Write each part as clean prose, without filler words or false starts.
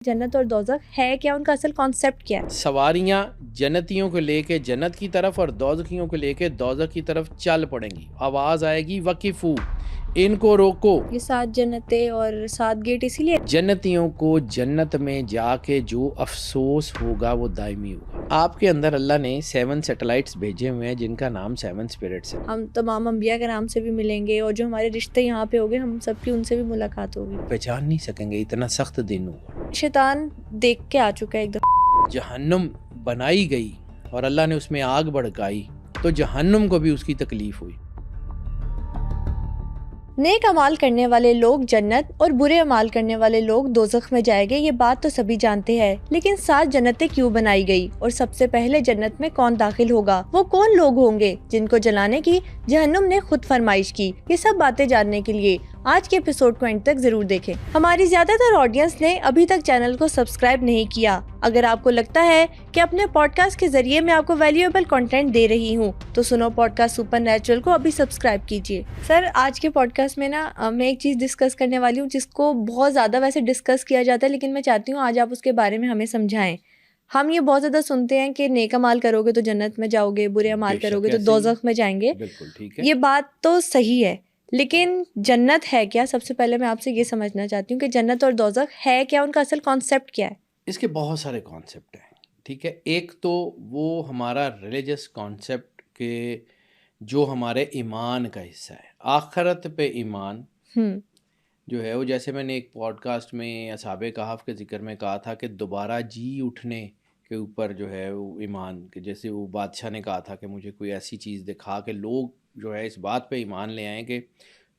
جنت اور دوزخ ہے کیا، ان کا اصل کانسیپٹ کیا ہے؟ سواریاں جنتیوں کو لے کے جنت کی طرف اور دوزخیوں کو لے کے دوزخ کی طرف چل پڑیں گی. آواز آئے گی وقفو، ان کو روکو. یہ 7 جنتیں اور 7 گیٹ اسی لیے جنتیوں کو جنت میں جا کے جو افسوس ہوگا وہ دائمی ہوگا. آپ کے اندر اللہ نے 7 سیٹلائٹس بھیجے ہوئے ہیں جن کا نام 7 اسپرٹس ہے. ہم تمام انبیاء کے نام سے بھی ملیں گے، اور جو ہمارے رشتے یہاں پہ ہوگے ہم سب کی ان سے بھی ملاقات ہوگی. پہچان نہیں سکیں گے، اتنا سخت دن ہوگا. شیطان دیکھ کے آ چکا ہے ایک دفعہ. جہنم بنائی گئی اور اللہ نے اس میں آگ بھڑکائی تو جہنم کو بھی اس کی تکلیف ہوئی. نیک اعمال کرنے والے لوگ جنت اور برے اعمال کرنے والے لوگ دوزخ میں جائیں گے، یہ بات تو سبھی جانتے ہیں. لیکن 7 جنتیں کیوں بنائی گئی، اور سب سے پہلے جنت میں کون داخل ہوگا، وہ کون لوگ ہوں گے جن کو جلانے کی جہنم نے خود فرمائش کی؟ یہ سب باتیں جاننے کے لیے آج کے ایپیسوڈ کو اینڈ تک ضرور دیکھیں. ہماری زیادہ تر آڈینس نے ابھی تک چینل کو سبسکرائب نہیں کیا. اگر آپ کو لگتا ہے کہ اپنے پوڈ کاسٹ کے ذریعے میں آپ کو ویلیویبل کنٹینٹ دے رہی ہوں تو سنو پوڈ کاسٹ سپر نیچرل کو ابھی سبسکرائب کیجیے. سر، آج کے پوڈ کاسٹ میں میں ایک چیز ڈسکس کرنے والی ہوں جس کو بہت زیادہ ویسے ڈسکس کیا جاتا ہے، لیکن میں چاہتی ہوں آج آپ اس کے بارے میں ہمیں سمجھائیں. ہم یہ بہت زیادہ سنتے ہیں کہ نیک اعمال کرو گے تو جنت میں جاؤ گے، برے اعمال کرو گے تو دوزخ میں جائیں گے. بالکل ٹھیک ہے. یہ بات تو صحیح ہے، لیکن جنت ہے کیا؟ سب سے پہلے میں آپ سے یہ سمجھنا چاہتی ہوں کہ جنت اور دوزخ ہے کیا، ان کا اصل کانسیپٹ کیا ہے؟ اس کے بہت سارے کانسیپٹ ہیں. ٹھیک ہے، ایک تو وہ ہمارا ریلیجس کانسیپٹ کہ جو ہمارے ایمان کا حصہ ہے، آخرت پہ ایمان جو ہے وہ، جیسے میں نے ایک پوڈ کاسٹ میں اصحاب کہف کے ذکر میں کہا تھا کہ دوبارہ جی اٹھنے کے اوپر جو ہے وہ ایمان، کہ جیسے وہ بادشاہ نے کہا تھا کہ مجھے کوئی ایسی چیز دکھا کہ لوگ جو ہے اس بات پہ ایمان لے آئیں کہ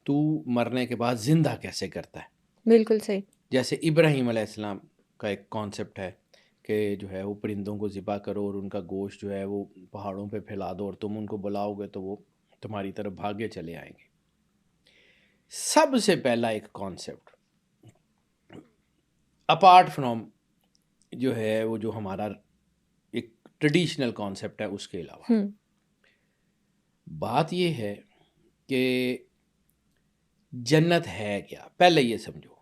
تو مرنے کے بعد زندہ کیسے کرتا ہے. بالکل صحیح. جیسے ابراہیم علیہ السلام کا ایک کانسیپٹ ہے کہ جو ہے وہ پرندوں کو ذبح کرو اور ان کا گوشت جو ہے وہ پہاڑوں پہ پھیلا دو اور تم ان کو بلاؤ گے تو وہ تمہاری طرف بھاگے چلے آئیں گے. سب سے پہلا ایک کانسیپٹ اپارٹ فرام جو ہے وہ جو ہمارا ایک ٹریڈیشنل کانسیپٹ ہے اس کے علاوہ بات یہ ہے کہ جنت ہے کیا. پہلے یہ سمجھو،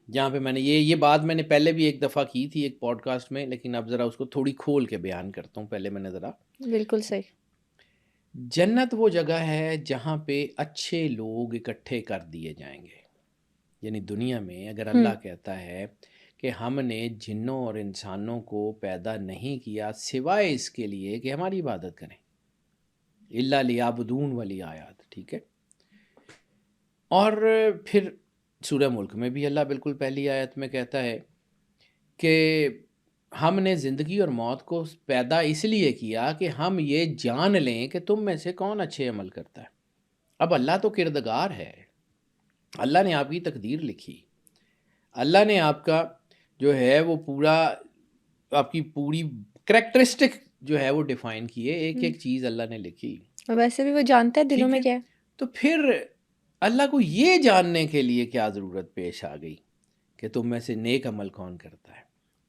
جہاں پہ میں نے یہ بات میں نے پہلے بھی ایک دفعہ کی تھی ایک پوڈ کاسٹ میں، لیکن اب ذرا اس کو تھوڑی کھول کے بیان کرتا ہوں. پہلے میں نے ذرا، بالکل صحیح. جنت وہ جگہ ہے جہاں پہ اچھے لوگ اکٹھے کر دیے جائیں گے. یعنی دنیا میں اگر اللہ کہتا ہے کہ ہم نے جنوں اور انسانوں کو پیدا نہیں کیا سوائے اس کے لیے کہ ہماری عبادت کریں، الا لیعبدون والی آیات. ٹھیک ہے، اور پھر سورہ ملک میں بھی اللہ بالکل پہلی آیت میں کہتا ہے کہ ہم نے زندگی اور موت کو پیدا اس لیے کیا کہ ہم یہ جان لیں کہ تم میں سے کون اچھے عمل کرتا ہے. اب اللہ تو کردگار ہے، اللہ نے آپ کی تقدیر لکھی، اللہ نے آپ کا جو ہے وہ پورا، آپ کی پوری کریکٹرسٹک جو ہے وہ ڈیفائن کیے، ایک ایک چیز اللہ نے لکھی. ویسے بھی وہ جانتا ہے دلوں میں کیا ہے. تو پھر اللہ کو یہ جاننے کے لیے کیا ضرورت پیش آ گئی کہ تم میں سے نیک عمل کون کرتا ہے؟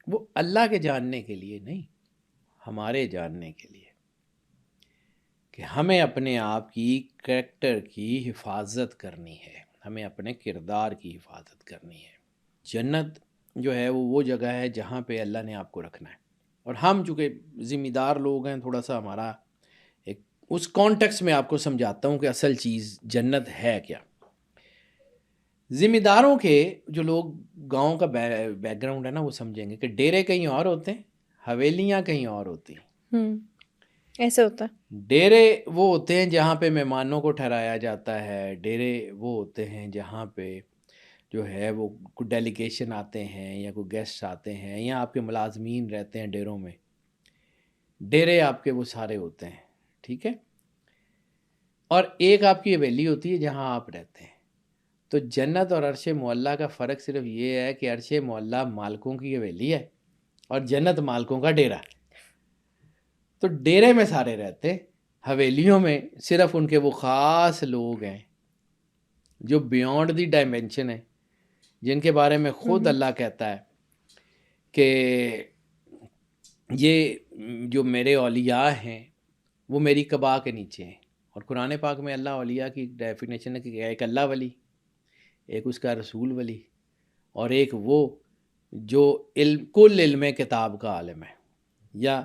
وہ اللہ کے جاننے کے لیے نہیں، ہمارے جاننے کے لیے کہ ہمیں اپنے آپ کی کریکٹر کی حفاظت کرنی ہے، ہمیں اپنے کردار کی حفاظت کرنی ہے. جنت جو ہے وہ جگہ ہے جہاں پہ اللہ نے آپ کو رکھنا ہے. اور ہم چونکہ ذمہ دار لوگ ہیں، تھوڑا سا ہمارا ایک اس کانٹیکس میں آپ کو سمجھاتا ہوں کہ اصل چیز جنت ہے کیا. ذمہ داروں کے جو لوگ گاؤں کا بیک گراؤنڈ ہے نا، وہ سمجھیں گے کہ ڈیرے کہیں اور ہوتے ہیں، حویلیاں کہیں اور ہوتی ہیں. ایسے ہوتا ہے. ڈیرے وہ ہوتے ہیں جہاں پہ مہمانوں کو ٹھہرایا جاتا ہے، ڈیرے وہ ہوتے ہیں جہاں پہ جو ہے وہ کوئی ڈیلیگیشن آتے ہیں یا کوئی گیسٹ آتے ہیں یا آپ کے ملازمین رہتے ہیں ڈیروں میں. ڈیرے آپ کے وہ سارے ہوتے ہیں. ٹھیک ہے، اور ایک آپ کی حویلی ہوتی ہے جہاں آپ رہتے ہیں. تو جنت اور عرش معلیٰ کا فرق صرف یہ ہے کہ عرش معلیٰ مالکوں کی حویلی ہے اور جنت مالکوں کا ڈیرا. تو ڈیرے میں سارے رہتے ہیں، حویلیوں میں صرف ان کے وہ خاص لوگ ہیں جو بیونڈ دی ڈائمینشن ہیں، جن کے بارے میں خود اللہ کہتا ہے کہ یہ جو میرے اولیاء ہیں وہ میری قبا کے نیچے ہیں. اور قرآن پاک میں اللہ اولیاء کی ڈیفینیشن ہے کہ ایک اللہ ولی، ایک اس کا رسول ولی، اور ایک وہ جو علم کل علم کتاب کا عالم ہے یا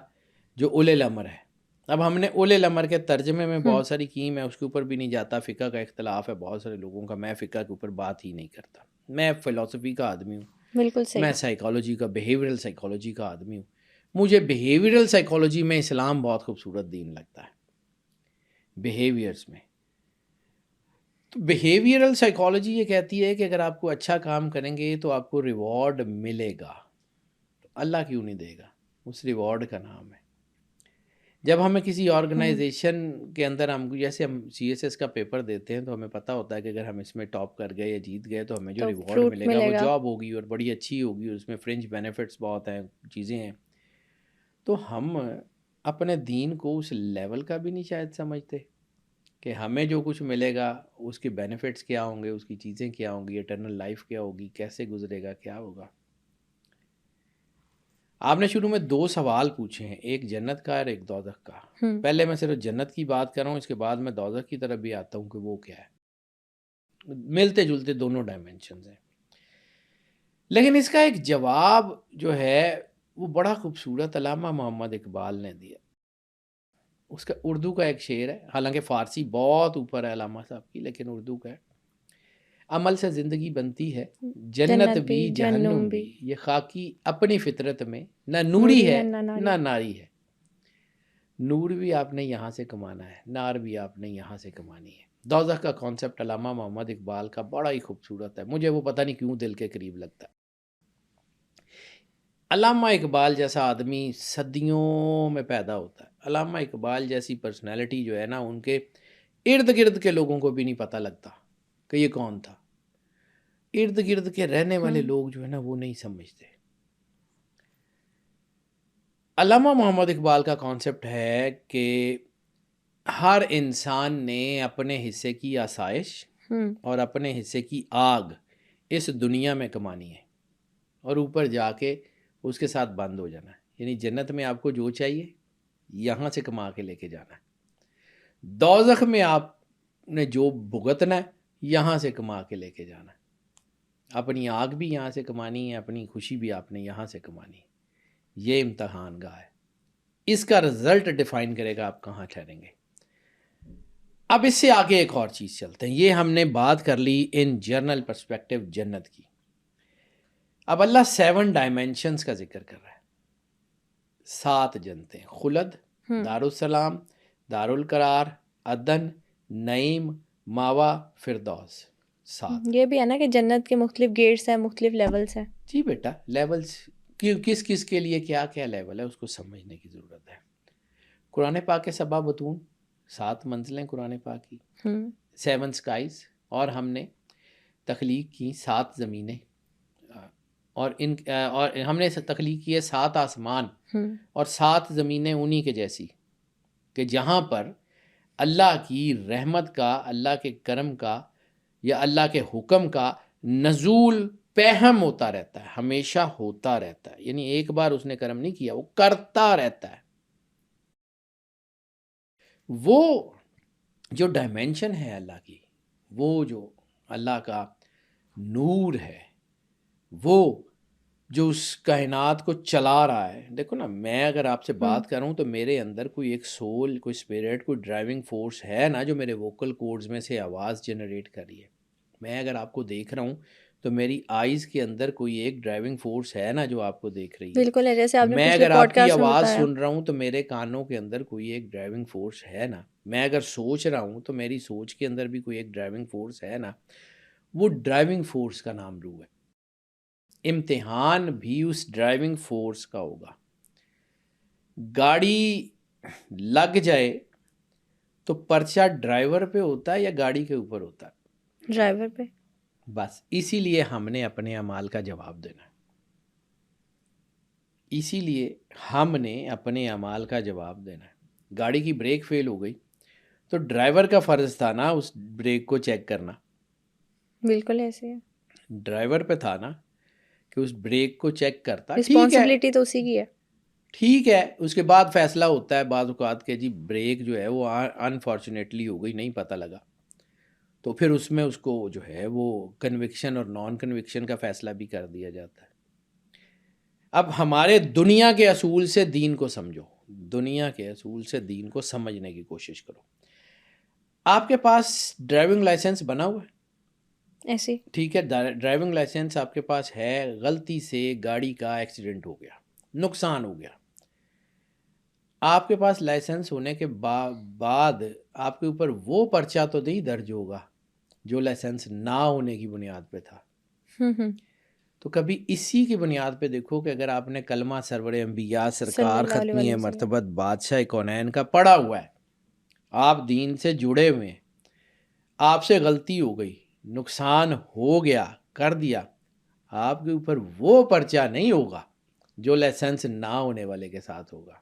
جو اولے الامر ہے. اب ہم نے اولے الامر کے ترجمے میں بہت ساری کی، میں اس کے اوپر بھی نہیں جاتا، فقہ کا اختلاف ہے بہت سارے لوگوں کا، میں فقہ کے اوپر بات ہی نہیں کرتا. میں فلسفی کا آدمی ہوں، بالکل صحیح. میں سائیکالوجی کا، بیہیورل سائیکالوجی کا آدمی ہوں. مجھے بیہیورل سائیکالوجی میں اسلام بہت خوبصورت دین لگتا ہے، بیہیویئرس میں. تو بیہیویئرل سائیکالوجی یہ کہتی ہے کہ اگر آپ کو اچھا کام کریں گے تو آپ کو ریوارڈ ملے گا. تو اللہ کیوں نہیں دے گا؟ اس ریوارڈ کا نام ہے. جب ہمیں کسی آرگنائزیشن کے اندر جیسے ہم سی ایس ایس کا پیپر دیتے ہیں تو ہمیں پتہ ہوتا ہے کہ اگر ہم اس میں ٹاپ کر گئے یا جیت گئے تو ہمیں جو تو ریوارڈ fruit ملے گا وہ ملے گا. جاب ہوگی اور بڑی اچھی ہوگی، اس میں فرنج بینیفٹس بہت ہیں، چیزیں ہیں. تو ہم اپنے دین کو اس لیول کا بھی نہیں شاید سمجھتے کہ ہمیں جو کچھ ملے گا اس کے بینیفٹس کیا ہوں گے، اس کی چیزیں کیا ہوں گی، ایٹرنل لائف کیا ہوگی، کیسے گزرے گا، کیا ہوگا. آپ نے شروع میں 2 سوال پوچھے ہیں، ایک جنت کا اور ایک دوزخ کا. پہلے میں صرف جنت کی بات کر رہا ہوں، اس کے بعد میں دوزخ کی طرف بھی آتا ہوں کہ وہ کیا ہے. ملتے جلتے دونوں ڈائمینشنز ہیں، لیکن اس کا ایک جواب جو ہے وہ بڑا خوبصورت علامہ محمد اقبال نے دیا. اس کا اردو کا ایک شعر ہے، حالانکہ فارسی بہت اوپر ہے علامہ صاحب کی، لیکن اردو کا ہے. عمل سے زندگی بنتی ہے، جنت بھی جہنم بھی، یہ خاکی اپنی فطرت میں نہ نوری ہے نہ ناری ہے. نور بھی آپ نے یہاں سے کمانا ہے، نار بھی آپ نے یہاں سے کمانی ہے. دوزخ کا کانسیپٹ علامہ محمد اقبال کا بڑا ہی خوبصورت ہے، مجھے وہ پتہ نہیں کیوں دل کے قریب لگتا ہے. علامہ اقبال جیسا آدمی صدیوں میں پیدا ہوتا ہے. علامہ اقبال جیسی پرسنالٹی جو ہے نا، ان کے ارد گرد کے لوگوں کو بھی نہیں پتہ لگتا کہ یہ کون تھا. ارد گرد کے رہنے والے لوگ جو ہے نا وہ نہیں سمجھتے. علامہ محمد اقبال کا کانسیپٹ ہے کہ ہر انسان نے اپنے حصے کی آسائش اور اپنے حصے کی آگ اس دنیا میں کمانی ہے اور اوپر جا کے اس کے ساتھ بند ہو جانا ہے. یعنی جنت میں آپ کو جو چاہیے یہاں سے کما کے لے کے جانا ہے، دوزخ میں آپ نے جو بھگتنا ہے یہاں سے کما کے لے کے جانا ہے. اپنی آگ بھی یہاں سے کمانی ہے، اپنی خوشی بھی آپ نے یہاں سے کمانی ہے. یہ امتحان گاہ ہے، اس کا رزلٹ ڈیفائن کرے گا آپ کہاں ٹھہریں گے. اب اس سے آگے ایک اور چیز چلتے ہیں. یہ ہم نے بات کر لی ان جرنل پرسپیکٹیو جنت کی. اب اللہ 7 ڈائمینشنز کا ذکر کر رہا ہے. 7 جنتیں، خلد، دارالسلام، دارالقرار، عدن، نعیم، ماوا، فردوس. 7. یہ بھی ہے نا کہ جنت کے مختلف گیٹس ہیں، مختلف لیولز ہیں. جی بیٹا، لیولز کس کس کے لیے کیا کیا لیول ہے اس کو سمجھنے کی ضرورت ہے. قرآن پاک کے 7 بطون، 7 منزلیں قرآن پاک کی، 7 سکائز، اور ہم نے تخلیق کی 7 زمینیں، اور ہم نے تخلیق کی ہے 7 آسمان اور 7 زمینیں انہی کے جیسی، کہ جہاں پر اللہ کی رحمت کا، اللہ کے کرم کا یا اللہ کے حکم کا نزول پہم ہوتا رہتا ہے، ہمیشہ ہوتا رہتا ہے. یعنی ایک بار اس نے کرم نہیں کیا، وہ کرتا رہتا ہے. وہ جو ڈائمینشن ہے اللہ کی، وہ جو اللہ کا نور ہے، وہ جو اس کائنات کو چلا رہا ہے. دیکھو نا، میں اگر آپ سے بات کر رہا ہوں تو میرے اندر کوئی ایک سول، کوئی اسپرٹ، کوئی ڈرائیونگ فورس ہے نا جو میرے ووکل کورڈز میں سے آواز جنریٹ کر رہی ہے. میں اگر آپ کو دیکھ رہا ہوں تو میری آئیز کے اندر کوئی ایک ڈرائیونگ فورس ہے نا جو آپ کو دیکھ رہی ہے. بالکل ہے، جیسے آپ نے میں پچھلے اگر آپ کی پوڈکاسٹ میں آواز بتایا. سن رہا ہوں تو میرے کانوں کے اندر کوئی ایک ڈرائیونگ فورس ہے نا. میں اگر سوچ رہا ہوں تو میری سوچ کے اندر بھی کوئی ایک ڈرائیونگ فورس ہے نا. وہ ڈرائیونگ فورس کا نام روح ہے. امتحان بھی اس ڈرائیونگ فورس کا ہوگا. گاڑی لگ جائے تو پرچہ ڈرائیور پہ ہوتا ہے یا گاڑی کے اوپر ہوتا ہے؟ ڈرائیور پہ. بس اسی لیے ہم نے اپنے اعمال کا جواب دینا ہے. اسی لیے ہم نے اپنے اعمال کا جواب دینا ہے. گاڑی کی بریک فیل ہو گئی تو ڈرائیور کا فرض تھا نا اس بریک کو چیک کرنا. بالکل ایسے ہے، ڈرائیور پہ تھا نا کہ اس بریک کو چیک کرتا. ٹھیک ہے، رسپانسبلٹی تو اسی کی ہے. ٹھیک ہے، اس کے بعد فیصلہ ہوتا ہے بعض اوقات کہ جی بریک جو ہے وہ انفارچونیٹلی ہو گئی، نہیں پتہ لگا، تو پھر اس میں اس کو جو ہے وہ کنوکشن اور نان کنوکشن کا فیصلہ بھی کر دیا جاتا ہے. اب ہمارے دنیا کے اصول سے دین کو سمجھو، دنیا کے اصول سے دین کو سمجھنے کی کوشش کرو. آپ کے پاس ڈرائیونگ لائسنس بنا ہوا ہے، ایسے ٹھیک ہے، ڈرائیونگ لائسنس آپ کے پاس ہے، غلطی سے گاڑی کا ایکسیڈنٹ ہو گیا، نقصان ہو گیا، آپ کے پاس لائسنس ہونے کے بعد آپ کے اوپر وہ پرچہ تو نہیں درج ہوگا جو لائسنس نہ ہونے کی بنیاد پہ تھا. تو کبھی اسی کی بنیاد پہ دیکھو کہ اگر آپ نے کلمہ سرور انبیاء صلی سرکار اللہ علیہ ختمی وسلم. مرتبت بادشاہ کونین کا پڑھا ہوا ہے، آپ دین سے جڑے ہوئے ہیں، آپ سے غلطی ہو گئی، نقصان ہو گیا، کر دیا، آپ کے اوپر وہ پرچہ نہیں ہوگا جو لائسنس نہ ہونے والے کے ساتھ ہوگا.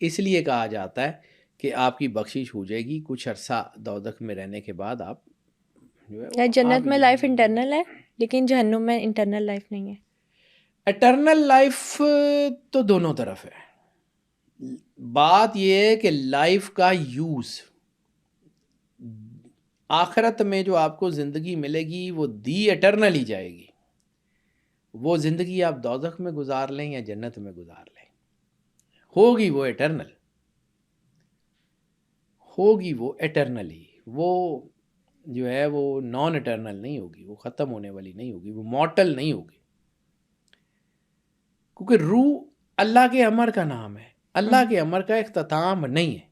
اس لیے کہا جاتا ہے کہ آپ کی بخشش ہو جائے گی کچھ عرصہ دوزخ میں رہنے کے بعد، آپ جو ہے یا وہ جنت میں لائف انٹرنل ہے لیکن جہنم میں انٹرنل لائف نہیں ہے. اٹرنل لائف تو دونوں طرف ہے. بات یہ ہے کہ لائف کا یوز، آخرت میں جو آپ کو زندگی ملے گی وہ دی اٹرنل ہی جائے گی. وہ زندگی آپ دوزخ میں گزار لیں یا جنت میں گزار لیں، ہوگی وہ اٹرنل، ہوگی وہ اٹرنل ہی. وہ جو ہے وہ نان اٹرنل نہیں ہوگی، وہ ختم ہونے والی نہیں ہوگی، وہ مورٹل نہیں ہوگی. کیونکہ روح اللہ کے امر کا نام ہے، اللہ کے امر کا اختتام نہیں ہے.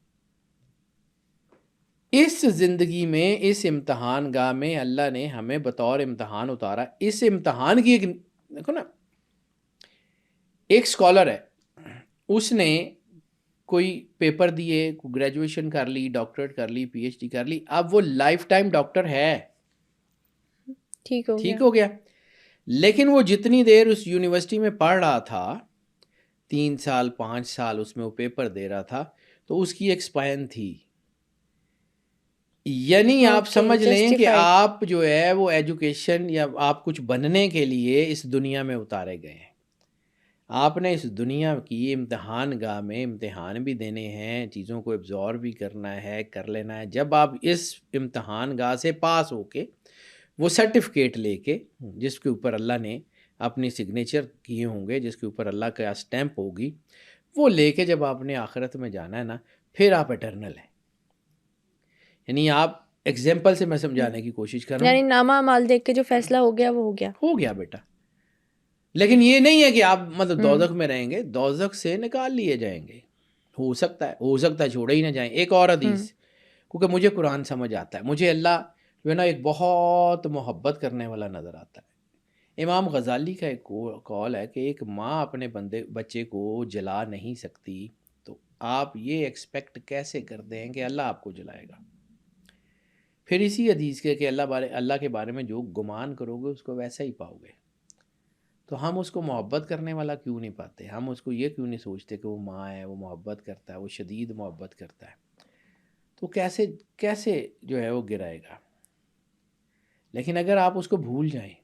اس زندگی میں، اس امتحان گاہ میں اللہ نے ہمیں بطور امتحان اتارا. اس امتحان کی ایک دیکھو نا، ایک سکالر ہے، اس نے کوئی پیپر دیے، گریجویشن کر لی، ڈاکٹریٹ کر لی، پی ایچ ڈی کر لی، اب وہ لائف ٹائم ڈاکٹر ہے، ٹھیک ہو گیا. لیکن وہ جتنی دیر اس یونیورسٹی میں پڑھ رہا تھا، 3 سال 5 سال اس میں وہ پیپر دے رہا تھا، تو اس کی ایکسپائن تھی. یعنی آپ سمجھ لیں کہ آپ جو ہے وہ ایجوکیشن یا آپ کچھ بننے کے لیے اس دنیا میں اتارے گئے ہیں. آپ نے اس دنیا کی امتحان گاہ میں امتحان بھی دینے ہیں، چیزوں کو ابزارو بھی کرنا ہے، کر لینا ہے. جب آپ اس امتحان گاہ سے پاس ہو کے وہ سرٹیفکیٹ لے کے، جس کے اوپر اللہ نے اپنی سگنیچر کیے ہوں گے، جس کے اوپر اللہ کا اسٹیمپ ہوگی، وہ لے کے جب آپ نے آخرت میں جانا ہے نا، پھر آپ اٹرنل ہیں. یعنی آپ ایگزامپل سے میں سمجھانے کی کوشش کر رہا ہوں، یعنی نامہ مال دیکھ کے جو فیصلہ ہو گیا وہ ہو گیا، ہو گیا بیٹا. لیکن یہ نہیں ہے کہ آپ مطلب دوزخ میں رہیں گے، دوزخ سے نکال لیے جائیں گے. ہو سکتا ہے چھوڑے ہی نہ جائیں. ایک اور حدیث، کیونکہ مجھے قرآن سمجھ آتا ہے، مجھے اللہ جو ہے نا ایک بہت محبت کرنے والا نظر آتا ہے. امام غزالی کا ایک قول ہے کہ ایک ماں اپنے بچے کو جلا نہیں سکتی، تو آپ یہ ایکسپیکٹ کیسے کرتے ہیں کہ اللہ آپ کو جلائے گا. پھر اسی حدیث کہ اللہ کے بارے میں جو گمان کرو گے اس کو ویسا ہی پاؤ گے. تو ہم اس کو محبت کرنے والا کیوں نہیں پاتے؟ ہم اس کو یہ کیوں نہیں سوچتے کہ وہ ماں ہے، وہ محبت کرتا ہے، وہ شدید محبت کرتا ہے، تو کیسے جو ہے وہ گرائے گا؟ لیکن اگر آپ اس کو بھول جائیں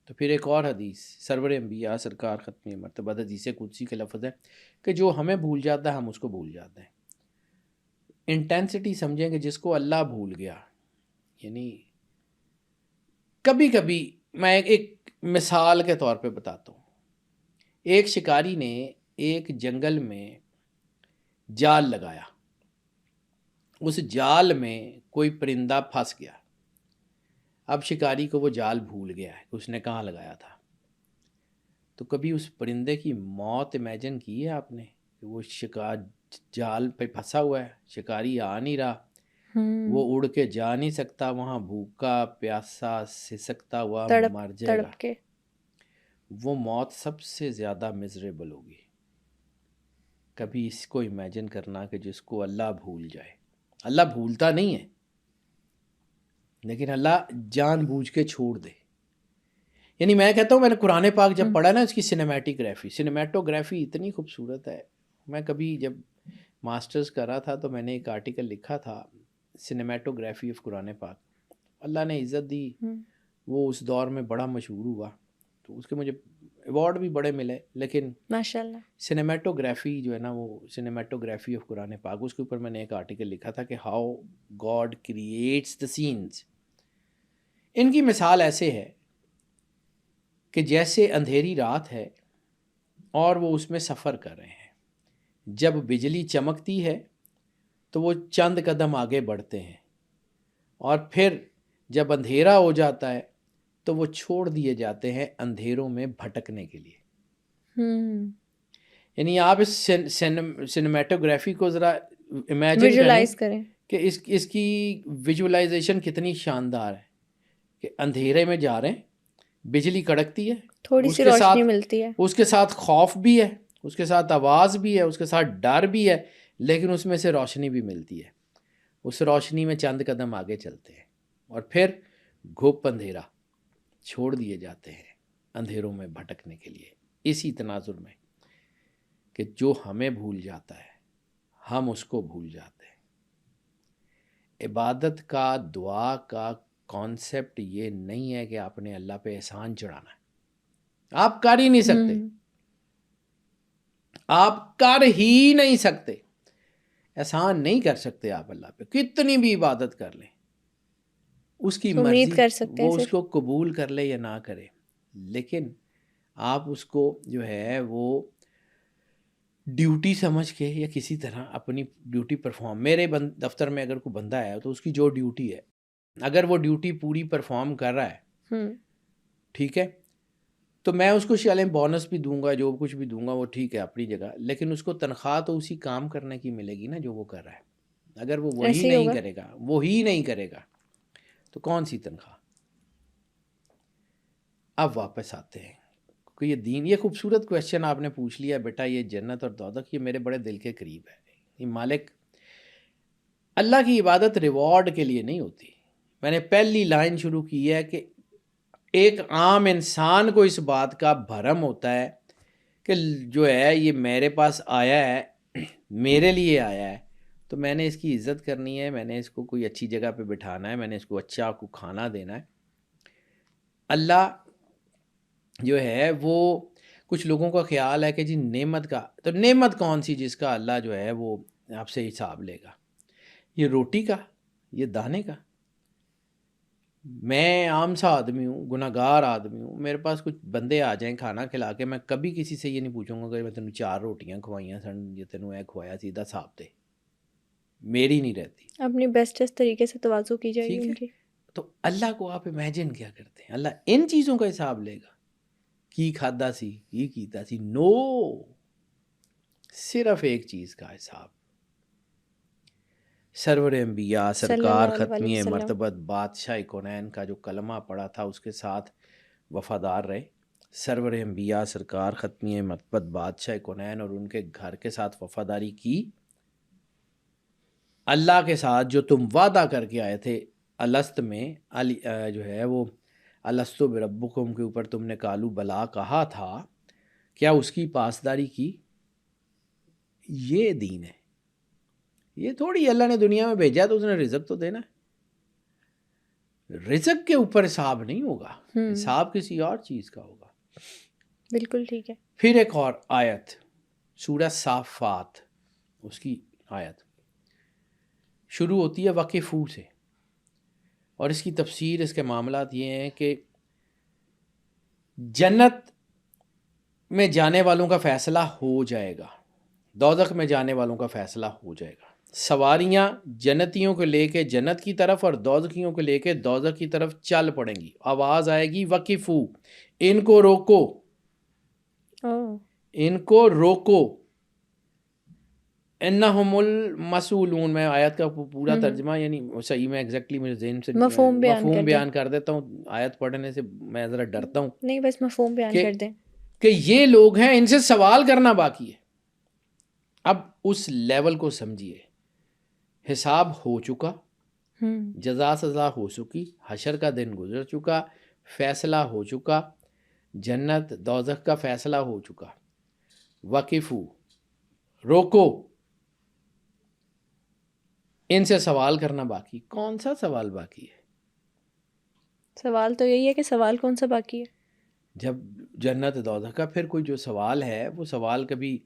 تو پھر ایک اور حدیث، سرور انبیاء سرکار ختمی مرتبہ حدیث قدسی کے لفظ ہے کہ جو ہمیں بھول جاتا ہے ہم اس کو بھول جاتے ہیں. انٹینسٹی سمجھیں کہ جس کو اللہ بھول گیا. یعنی کبھی کبھی میں ایک مثال کے طور پہ بتاتا ہوں. ایک شکاری نے ایک جنگل میں جال لگایا، اس جال میں کوئی پرندہ پھنس گیا. اب شکاری کو وہ جال بھول گیا ہے کہ اس نے کہاں لگایا تھا. تو کبھی اس پرندے کی موت امیجن کی ہے آپ نے کہ وہ جال پہ پھنسا ہوا ہے، شکاری آ نہیں رہا، وہ اڑ کے جا نہیں سکتا، وہاں بھوکا پیاسا سسکتا ہوا مر جائے گا. وہ موت سب سے زیادہ میزریبل ہوگی. کبھی اس کو امیجن کرنا کہ جس کو اللہ بھول جائے. اللہ بھولتا نہیں ہے، لیکن اللہ جان بوجھ کے چھوڑ دے. یعنی میں کہتا ہوں، میں نے قرآن پاک جب پڑھا نا، اس کی سنیمیٹوگرافی اتنی خوبصورت ہے. میں کبھی جب ماسٹرز کر رہا تھا تو میں نے ایک آرٹیکل لکھا تھا، سنیمیٹوگرافی آف قرآن پاک. اللہ نے عزت دی، وہ اس دور میں بڑا مشہور ہوا، تو اس کے مجھے ایوارڈ بھی بڑے ملے. لیکن ماشاءاللہ سنیمیٹوگرافی جو ہے نا، وہ سنیمیٹوگرافی آف قرآن پاک، اس کے اوپر میں نے ایک آرٹیکل لکھا تھا کہ how God creates the scenes. ان کی مثال ایسے ہے کہ جیسے اندھیری رات ہے اور وہ اس میں سفر کر رہے ہیں. جب بجلی چمکتی ہے تو وہ چند قدم آگے بڑھتے ہیں، اور پھر جب اندھیرا ہو جاتا ہے تو وہ چھوڑ دیے جاتے ہیں اندھیروں میں بھٹکنے کے لیے. یعنی آپ اس سنیمیٹوگرافی کو ذرا امیجن کریں ویژولائز کریں. کہ اس کی ویژولائزیشن کتنی شاندار ہے کہ اندھیرے میں جا رہے ہیں، بجلی کڑکتی ہے، تھوڑی اس سی کے روشنی ساتھ ملتی ہے. اس کے ساتھ خوف بھی ہے، اس کے ساتھ آواز بھی ہے، اس کے ساتھ ڈر بھی ہے، لیکن اس میں سے روشنی بھی ملتی ہے. اس روشنی میں چند قدم آگے چلتے ہیں اور پھر گھوپ اندھیرا چھوڑ دیے جاتے ہیں اندھیروں میں بھٹکنے کے لیے. اسی تناظر میں کہ جو ہمیں بھول جاتا ہے ہم اس کو بھول جاتے ہیں. عبادت کا، دعا کا کانسیپٹ یہ نہیں ہے کہ آپ نے اللہ پہ احسان چڑھانا ہے. آپ کر ہی نہیں سکتے، آپ کر ہی نہیں سکتے، احسان نہیں کر سکتے آپ اللہ پہ، کتنی بھی عبادت کر لیں. اس کی امید مرضی کر سکتے ہیں وہ اس صرف. کو قبول کر لے یا نہ کرے، لیکن آپ اس کو جو ہے وہ ڈیوٹی سمجھ کے یا کسی طرح اپنی ڈیوٹی پرفارم. میرے دفتر میں اگر کوئی بندہ ہے تو اس کی جو ڈیوٹی ہے اگر وہ ڈیوٹی پوری پرفارم کر رہا ہے، ٹھیک ہے، تو میں اس کو چلیں بونس بھی دوں گا، جو کچھ بھی دوں گا وہ ٹھیک ہے اپنی جگہ، لیکن اس کو تنخواہ تو اسی کام کرنے کی ملے گی نا جو وہ کر رہا ہے. اگر وہ وہی ایسے ہی نہیں ہوگا. کرے گا، وہی نہیں کرے گا تو کون سی تنخواہ. اب واپس آتے ہیں کہ یہ دین، یہ خوبصورت کویشچن آپ نے پوچھ لیا بیٹا. یہ جنت اور دوزخ یہ میرے بڑے دل کے قریب ہے. یہ مالک، اللہ کی عبادت ریوارڈ کے لیے نہیں ہوتی. میں نے پہلی لائن شروع کی ہے کہ ایک عام انسان کو اس بات کا بھرم ہوتا ہے کہ جو ہے یہ میرے پاس آیا ہے، میرے لیے آیا ہے، تو میں نے اس کی عزت کرنی ہے، میں نے اس کو کوئی اچھی جگہ پہ بٹھانا ہے، میں نے اس کو اچھا کو کھانا دینا ہے. اللہ جو ہے وہ کچھ لوگوں کا خیال ہے کہ جی نعمت کا، تو نعمت کون سی جس کا اللہ جو ہے وہ آپ سے حساب لے گا؟ یہ روٹی کا، یہ دانے کا؟ میں عام سا آدمی ہوں، گناہ گار آدمی ہوں، میرے پاس کچھ بندے آ جائیں کھانا کھلا کے، میں کبھی کسی سے یہ نہیں پوچھوں گا کہ میں تینوں 4 روٹیاں کھوائیاں سن یا تینوں اے کھوایا، سیدھا صاحب دے، میری نہیں رہتی. اپنی بیسٹس طریقے سے تواضع کی جائے گی ٹھیک ان ہے، کی. تو اللہ کو آپ امیجن کیا کرتے ہیں اللہ ان چیزوں کا حساب لے گا؟ کی کھادا سی، کی کیتا سی؟ نو، صرف ایک چیز کا حساب. سرور انبیاء صلی سرکار اللہ علیہ ختمی وسلم. مرتبت بادشاہ کونین کا جو کلمہ پڑا تھا اس کے ساتھ وفادار رہے. سرور انبیاء سرکار ختمی مرتبت بادشاہ کونین اور ان کے گھر کے ساتھ وفاداری کی. اللہ کے ساتھ جو تم وعدہ کر کے آئے تھے الست میں، جو ہے وہ الستو بربکم کے اوپر تم نے کالو بلا کہا تھا، کیا اس کی پاسداری کی؟ یہ دین ہے. یہ تھوڑی اللہ نے دنیا میں بھیجا تو اس نے رزق تو دینا ہے. رزق کے اوپر حساب نہیں ہوگا، حساب کسی اور چیز کا ہوگا. بالکل ٹھیک ہے. پھر ایک اور آیت سورہ صافات، اس کی آیت شروع ہوتی ہے وقفو سے، اور اس کی تفسیر، اس کے معاملات یہ ہیں کہ جنت میں جانے والوں کا فیصلہ ہو جائے گا، دوزخ میں جانے والوں کا فیصلہ ہو جائے گا. سواریاں جنتیوں کو لے کے جنت کی طرف اور دوزخیوں کو لے کے دوزخ کی طرف چل پڑیں گی. آواز آئے گی وقفو، ان کو روکو، ان کو روکو. انہم المسئولون، میں آیت کا پورا ترجمہ یعنی صحیح میں ایگزیکٹلی میرے ذہن سے مفہوم بیان کر دیتا ہوں. آیت پڑھنے سے میں ذرا ڈرتا ہوں. نہیں، بس مفہوم بیان کر دیں کہ یہ لوگ ہیں، ان سے سوال کرنا باقی ہے. اب اس لیول کو سمجھیے، حساب ہو چکا، جزا سزا ہو چکی، حشر کا دن گزر چکا، فیصلہ ہو چکا، جنت دوزخ کا فیصلہ ہو چکا. وقفو، روکو، ان سے سوال کرنا باقی. کون سا سوال باقی ہے؟ سوال تو یہی ہے کہ سوال کون سا باقی ہے؟ جب جنت دوزخ کا پھر کوئی جو سوال ہے وہ سوال کبھی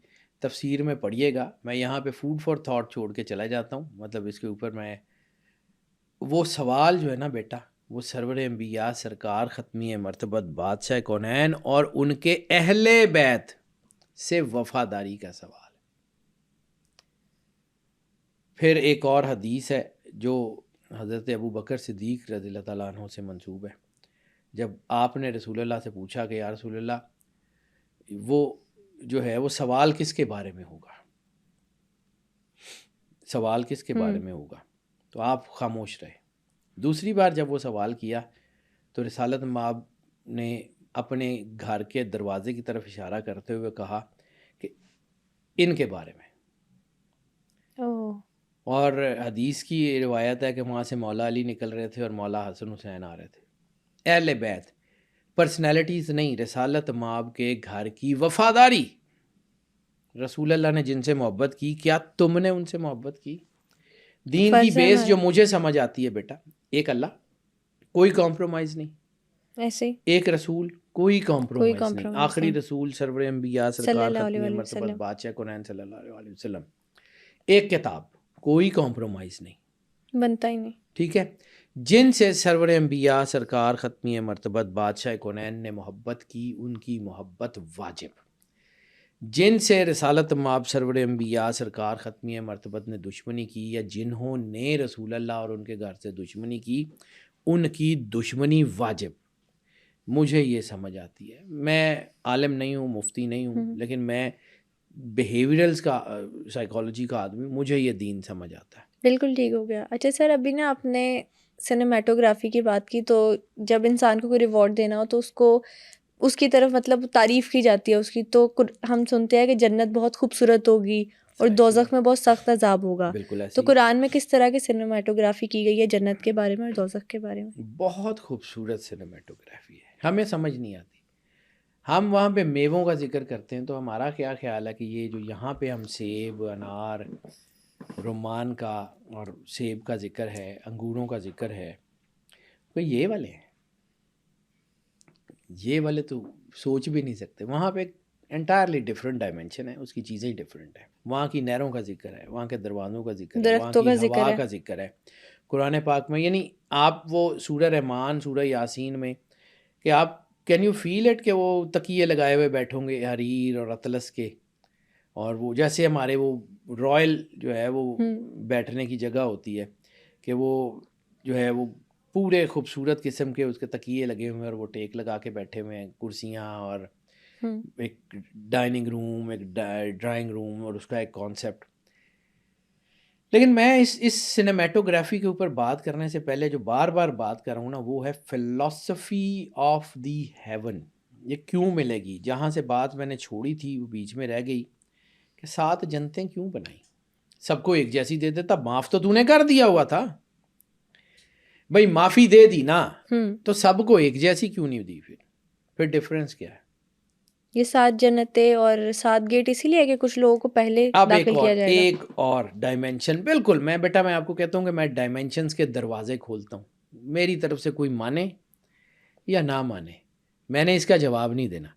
تفسیر میں پڑھیے گا. میں یہاں پہ فوڈ فار تھاٹ چھوڑ کے چلا جاتا ہوں، مطلب اس کے اوپر میں وہ سوال جو ہے نا بیٹا، وہ سرور انبیاء سرکار ختمی مرتبت بادشاہ کونین اور ان کے اہل بیت سے وفاداری کا سوال ہے۔ پھر ایک اور حدیث ہے جو حضرت ابو بکر صدیق رضی اللہ تعالیٰ عنہ سے منسوب ہے، جب آپ نے رسول اللہ سے پوچھا کہ یا رسول اللہ وہ جو ہے وہ سوال کس کے بارے میں ہوگا، سوال کس کے بارے میں ہوگا، تو آپ خاموش رہے۔ دوسری بار جب وہ سوال کیا تو رسالت مآب نے اپنے گھر کے دروازے کی طرف اشارہ کرتے ہوئے کہا کہ ان کے بارے میں۔ اور حدیث کی روایت ہے کہ وہاں سے مولا علی نکل رہے تھے اور مولا حسن حسین آ رہے تھے۔ اہل بیت پرسنالٹیز نہیں، رسالت مآب کے گھر کی وفاداری۔ رسول اللہ نے جن سے محبت کی، کیا تم نے ان سے محبت کی؟ دین کی بیس جو مجھے سمجھ آتی ہے بیٹا، ایک اللہ، کوئی کمپرومائز نہیں، ایسے ایک رسول، کوئی کمپرومائز نہیں، آخری رسول سرور انبیاء سرکار ختم مرتبت بادشاہ کونین صلی اللہ علیہ وسلم، ایک کتاب، کوئی کمپرومائز نہیں بنتا ہی نہیں، ٹھیک ہے۔ جن سے سرور انبیاء سرکار ختمی مرتبت بادشاہ کونین نے محبت کی، ان کی محبت واجب۔ جن سے رسالت مآب سرور انبیاء سرکار ختمی مرتبت نے دشمنی کی، یا جنہوں نے رسول اللہ اور ان کے گھر سے دشمنی کی، ان کی دشمنی واجب۔ مجھے یہ سمجھ آتی ہے، میں عالم نہیں ہوں، مفتی نہیں ہوں، لیکن میں بیہیویئرلز کا سائیکالوجی کا آدمی، مجھے یہ دین سمجھ آتا ہے۔ بالکل ٹھیک ہو گیا۔ اچھا سر، ابھی نا آپ نے سنیمیٹوگرافی کی بات کی، تو جب انسان کو کوئی ریوارڈ دینا ہو تو اس کو اس کی طرف مطلب تعریف کی جاتی ہے اس کی، تو ہم سنتے ہیں کہ جنت بہت خوبصورت ہوگی اور دوزخ میں بہت سخت عذاب ہوگا۔ بالکل تو قرآن میں کس طرح کی سنیمیٹوگرافی کی گئی ہے جنت کے بارے میں اور دوزخ کے بارے میں؟ بہت خوبصورت سنیمیٹوگرافی ہے، ہمیں سمجھ نہیں آتی۔ ہم وہاں پہ میووں کا ذکر کرتے ہیں تو ہمارا کیا خیال ہے کہ یہ جو یہاں پہ ہم سیب، انار، رمان کا اور سیب کا ذکر ہے، انگوروں کا ذکر ہے، تو یہ والے ہیں، یہ والے تو سوچ بھی نہیں سکتے۔ وہاں پہ انٹائرلی ڈفرینٹ ڈائمینشن ہے، اس کی چیزیں ہی ڈفرینٹ ہیں۔ وہاں کی نہروں کا ذکر ہے، وہاں کے دروازوں کا ذکر ہے، وہاں کی ہوا کا ذکر ہے قرآن پاک میں۔ یعنی آپ وہ سورہ رحمان، سورہ یاسین میں کہ آپ کین یو فیل اٹ کہ وہ تکیے لگائے ہوئے بیٹھوں گے حریر اور اطلس کے، اور وہ جیسے ہمارے وہ رائل جو ہے وہ بیٹھنے کی جگہ ہوتی ہے کہ وہ جو ہے وہ پورے خوبصورت قسم کے اس کے تکیے لگے ہوئے ہیں اور وہ ٹیک لگا کے بیٹھے ہوئے ہیں، کرسیاں اور ایک ڈائننگ روم، ایک ڈرائنگ روم اور اس کا ایک کانسیپٹ۔ لیکن میں اس سنیمیٹوگرافی کے اوپر بات کرنے سے پہلے جو بار بار بات کر رہا ہوں نا، وہ ہے فلسفی آف دی ہیون۔ یہ کیوں ملے گی؟ جہاں سے بات میں نے چھوڑی تھی وہ بیچ میں رہ گئی کہ 7 جنتیں کیوں بنائیں؟ سب کو ایک جیسی دے دیتا، معاف تو نے کر دیا ہوا تھا بھائی، معافی دے دی نا، تو سب کو ایک جیسی کیوں نہیں دی؟ پھر ڈفرینس کیا ہے؟ یہ 7 جنتیں اور 7 گیٹ اسی لیے کہ کچھ لوگوں کو پہلے داخل کیا جائے گا۔ ایک اور ڈائمینشن، بالکل میں بیٹا میں آپ کو کہتا ہوں کہ میں ڈائمینشنز کے دروازے کھولتا ہوں، میری طرف سے کوئی مانے یا نہ مانے، میں نے اس کا جواب نہیں دینا۔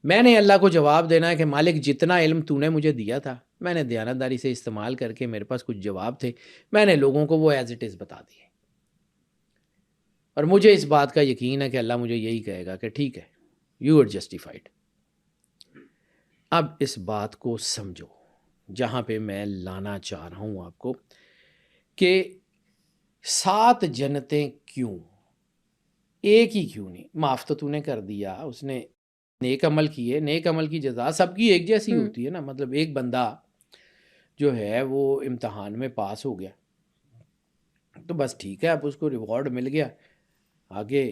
میں نے اللہ کو جواب دینا ہے کہ مالک جتنا علم تو نے مجھے دیا تھا، میں نے دیانتداری سے استعمال کر کے، میرے پاس کچھ جواب تھے، میں نے لوگوں کو وہ ایز اٹ از بتا دیے، اور مجھے اس بات کا یقین ہے کہ اللہ مجھے یہی کہے گا کہ ٹھیک ہے، یو آر جسٹیفائڈ۔ اب اس بات کو سمجھو، جہاں پہ میں لانا چاہ رہا ہوں آپ کو کہ 7 جنتیں کیوں؟ ایک ہی کیوں نہیں؟ معاف تو نے کر دیا، اس نے نیک عمل کیے، نیک عمل کی جزا سب کی ایک جیسی ہوتی ہے نا۔ مطلب ایک بندہ جو ہے وہ امتحان میں پاس ہو گیا تو بس ٹھیک ہے، اب اس کو ریوارڈ مل گیا، آگے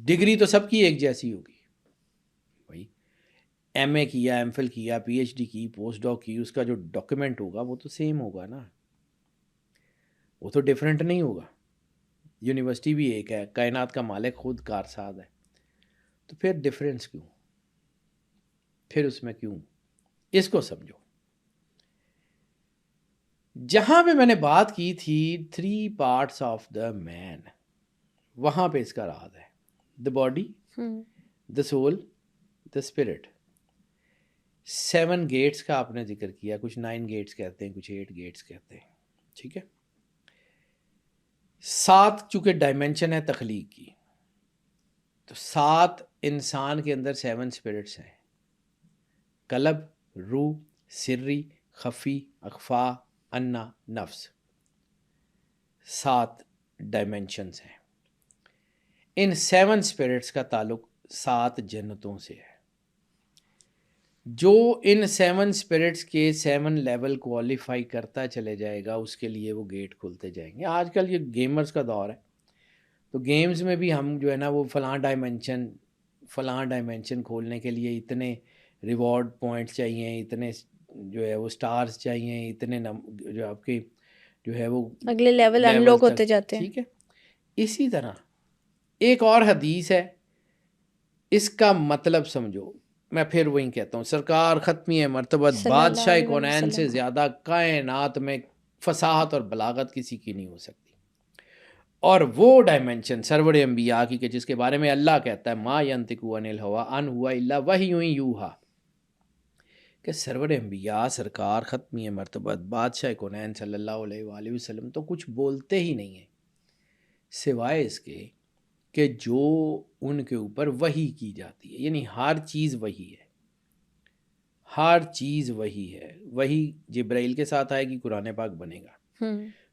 ڈگری تو سب کی ایک جیسی ہوگی بھائی۔ ایم اے کیا، ایم فل کیا، پی ایچ ڈی کی، پوسٹ ڈاک کی، اس کا جو ڈاکیومنٹ ہوگا وہ تو سیم ہوگا نا، وہ تو ڈیفرنٹ نہیں ہوگا۔ یونیورسٹی بھی ایک ہے، کائنات کا مالک خود کارساز ہے، تو پھر ڈفرینس کیوں؟ پھر اس میں کیوں؟ اس کو سمجھو۔ جہاں پہ میں نے بات کی تھی 3 parts آف دا مین، وہاں پہ اس کا راز ہے، the body, the soul, the spirit. 7 gates کا آپ نے ذکر کیا، کچھ 9 گیٹس کہتے ہیں، کچھ 8 گیٹس کہتے ہیں، ٹھیک ہے۔ 7 چونکہ ڈائمینشن ہے تخلیق کی، تو 7 انسان کے اندر 7 اسپرٹس ہیں، قلب، روح، سری، خفی، اخفا، انا، نفس، 7 ڈائمینشنز ہیں۔ ان 7 اسپرٹس کا تعلق 7 جنتوں سے ہے۔ جو ان 7 اسپرٹس کے 7 لیول کوالیفائی کرتا چلے جائے گا اس کے لیے وہ گیٹ کھلتے جائیں گے۔ آج کل یہ گیمرز کا دور ہے، تو گیمز میں بھی ہم جو ہے نا وہ فلاں ڈائمینشن کھولنے کے لیے اتنے ریوارڈ پوائنٹس چاہیے، اتنے جو ہے وہ سٹارز چاہیے، اتنے جو آپ کی جو ہے وہ اگلے لیول انلوک ہوتے جاتے ہیں۔ ٹھیک ہے، اسی طرح ایک اور حدیث ہے، اس کا مطلب سمجھو، میں پھر وہی کہتا ہوں، سرکار ختمی مرتبت بادشاہ کونین سے زیادہ کائنات میں فصاحت اور بلاغت کسی کی نہیں ہو سکتی، اور وہ ڈائمینشن سرور انبیاء کی کہ جس کے بارے میں اللہ کہتا ہے ما ینطق عن الہوی ان ہوا الا وحی یوحی، کہ سرور انبیاء سرکار ختمی مرتبت بادشاہ کونین صلی اللہ علیہ وآلہ وسلم تو کچھ بولتے ہی نہیں ہیں سوائے اس کے کہ جو ان کے اوپر وحی کی جاتی ہے، یعنی ہر چیز وحی ہے، ہر چیز وحی ہے۔ وحی جبرائیل کے ساتھ آئے گی، قرآن پاک بنے گا،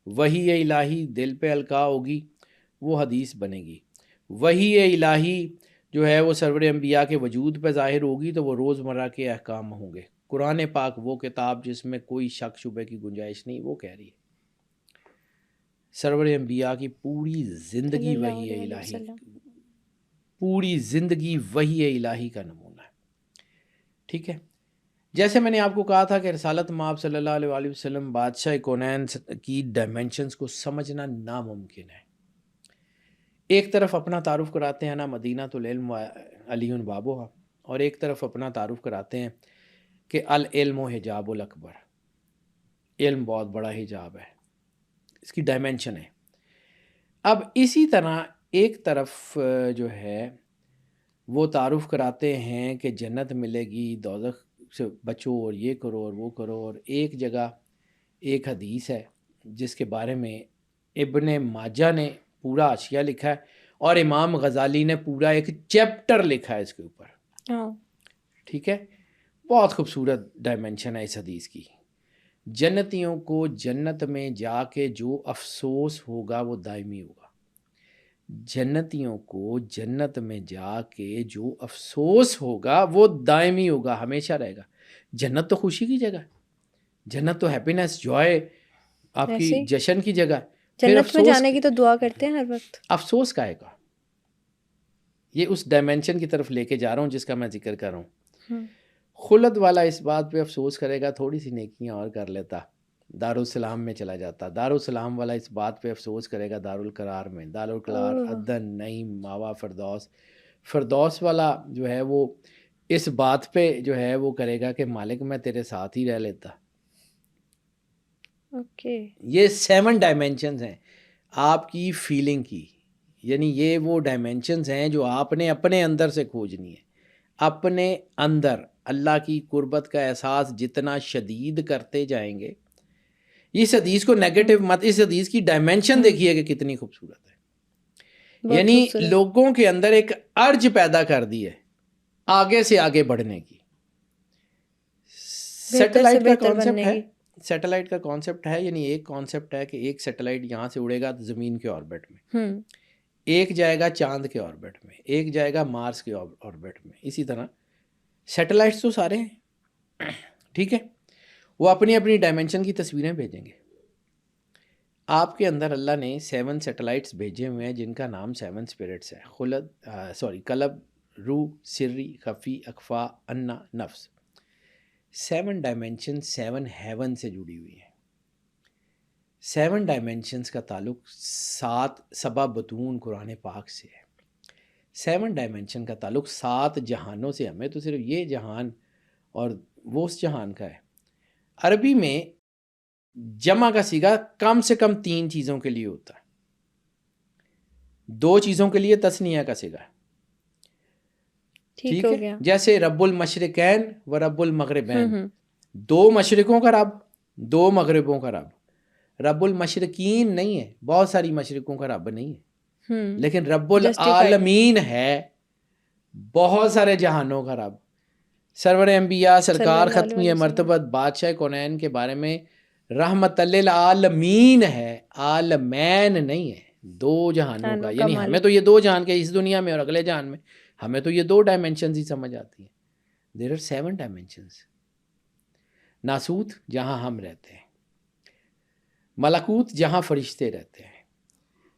وحی الہی دل پہ القاء ہوگی، وہ حدیث بنے گی، وحی الہی جو ہے وہ سرور انبیاء کے وجود پہ ظاہر ہوگی تو وہ روزمرہ کے احکام ہوں گے۔ قرآن پاک وہ کتاب جس میں کوئی شک شبہ کی گنجائش نہیں، وہ کہہ رہی ہے سرور انبیاء کی پوری زندگی وحی الہی، پوری زندگی وحی الہی کا نمونہ ہے۔ ٹھیک ہے، جیسے میں نے آپ کو کہا تھا کہ رسالت مآب صلی اللہ علیہ وآلہ وسلم بادشاہ کونین کی ڈائمینشنز کو سمجھنا ناممکن ہے۔ ایک طرف اپنا تعارف کراتے ہیں نا مدینہ العلم علی بابوہا، اور ایک طرف اپنا تعارف کراتے ہیں کہ العلم و حجاب الاکبر، علم بہت بڑا حجاب ہے، اس کی ڈائمینشن ہے۔ اب اسی طرح ایک طرف جو ہے وہ تعارف کراتے ہیں کہ جنت ملے گی، دوزخ سے بچو اور یہ کرو اور وہ کرو، اور ایک جگہ ایک حدیث ہے جس کے بارے میں ابن ماجہ نے پورا اشیاء لکھا ہے اور امام غزالی نے پورا ایک چیپٹر لکھا ہے اس کے اوپر۔ ٹھیک ہے، بہت خوبصورت ڈائمینشن ہے اس حدیث کی۔ جنتیوں کو جنت میں جا کے جو افسوس ہوگا وہ دائمی ہوگا، جنتیوں کو جنت میں جا کے جو افسوس ہوگا وہ دائمی ہوگا، ہمیشہ رہے گا۔ جنت تو خوشی کی جگہ ہے، جنت تو ہیپینس، جوائے، آپ کی جشن کی جگہ ہے۔ جنت میں جانے کی تو دعا کرتے ہیں ہر وقت۔ افسوس کا ہے گا، یہ اس ڈائمینشن کی طرف لے کے جا رہا ہوں جس کا میں ذکر کر رہا ہوں۔ خلد والا اس بات پہ افسوس کرے گا تھوڑی سی نیکیاں اور کر لیتا، دارالسلام میں چلا جاتا۔ دارالسلام والا اس بات پہ افسوس کرے گا دارالقرار میں، دارالقرار عدن، نعیم، ماوا، فردوس۔ فردوس والا جو ہے وہ اس بات پہ جو ہے وہ کرے گا کہ مالک میں تیرے ساتھ ہی رہ لیتا۔ یہ 7 ڈائمینشنز ہیں آپ کی فیلنگ کی، یعنی یہ وہ ڈائمینشنز ہیں جو آپ نے اپنے اندر سے کھوجنی ہے۔ اپنے اندر اللہ کی قربت کا احساس جتنا شدید کرتے جائیں گے، اس حدیث کو نیگیٹو مت، اس حدیث کی ڈائمینشن دیکھیے کہ کتنی خوبصورت ہے، یعنی لوگوں کے اندر ایک ارج پیدا کر دی ہے آگے سے آگے بڑھنے کی۔ سیٹلائٹ کا کانسیپٹ ہے، سیٹلائٹ کا کانسیپٹ ہے، یعنی ایک کانسیپٹ ہے کہ ایک سیٹلائٹ یہاں سے اڑے گا زمین کے آربٹ میں، ایک جائے گا چاند کے آربٹ میں، ایک جائے گا مارس کے آربٹ میں۔ اسی طرح سیٹلائٹس تو سارے ہیں، ٹھیک ہے، وہ اپنی اپنی ڈائمینشن کی تصویریں بھیجیں گے۔ آپ کے اندر اللہ نے 7 سیٹلائٹس بھیجے ہوئے ہیں جن کا نام 7 اسپرٹس ہے، قلب، روح، سری، خفی، اخفا، انا، نفس۔ 7 ڈائمینشن 7 ہیون سے جڑی ہوئی ہیں۔ 7 ڈائمینشنز کا تعلق 7 سبع بطون قرآن پاک سے ہے۔ 7 ڈائمینشن کا تعلق 7 جہانوں سے، ہمیں تو صرف یہ جہان اور وہ اس جہان کا ہے۔ عربی میں جمع کا صیغہ کم سے کم 3 چیزوں کے لیے ہوتا ہے، 2 چیزوں کے لیے تثنیہ کا صیغہ ہے، ٹھیک ہے، جیسے رب المشرقین و رب المغربین، 2 مشرقوں کا رب، 2 مغربوں کا رب۔ رب المشرقین نہیں ہے، بہت ساری مشرقوں کا رب نہیں ہے، لیکن رب العالمین ہے، بہت سارے جہانوں کا رب۔ سرور انبیاء صلی سرکار اللہ ختمی علیہ وسلم۔ مرتبت بادشاہ کونین کے بارے میں رحمت للعالمین ہے، عالمین نہیں ہے، دو جہانوں کا، جہانوں کا یعنی ہمیں مالک۔ تو یہ دو جہان کے، اس دنیا میں اور اگلے جہان میں ہمیں تو یہ دو ڈائمینشنز ہی سمجھ آتی ہیں. There are 7 dimensions. ناسوت جہاں ہم رہتے ہیں، ملکوت جہاں فرشتے رہتے ہیں،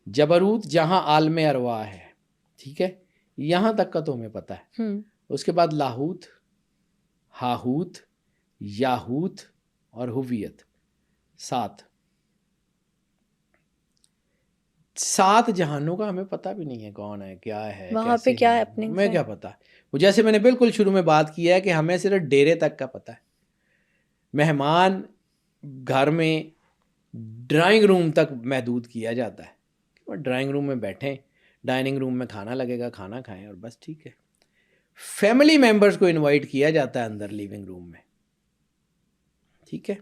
جبروت جہاں عالم ارواح ہے، ٹھیک ہے، یہاں تک کا تو ہمیں پتہ ہے. اس کے بعد لاہوت، ہاہوت، یاہوت اور ہویت، 7 جہانوں کا ہمیں پتہ بھی نہیں ہے کون ہے، کیا ہے، وہاں پہ کیسے کیا ہے، ہیپننگس ہمیں ہے۔ کیا پتہ. وہ جیسے میں نے بالکل شروع میں بات کیا ہے کہ ہمیں صرف ڈیرے تک کا پتہ ہے. مہمان گھر میں ڈرائنگ روم تک محدود کیا جاتا ہے، وہ ڈرائنگ روم میں بیٹھیں، ڈائننگ روم میں کھانا لگے گا، کھانا کھائیں اور بس ٹھیک ہے. فیملی ممبرز کو انوائٹ کیا جاتا ہے اندر لیونگ روم میں، ٹھیک ہے.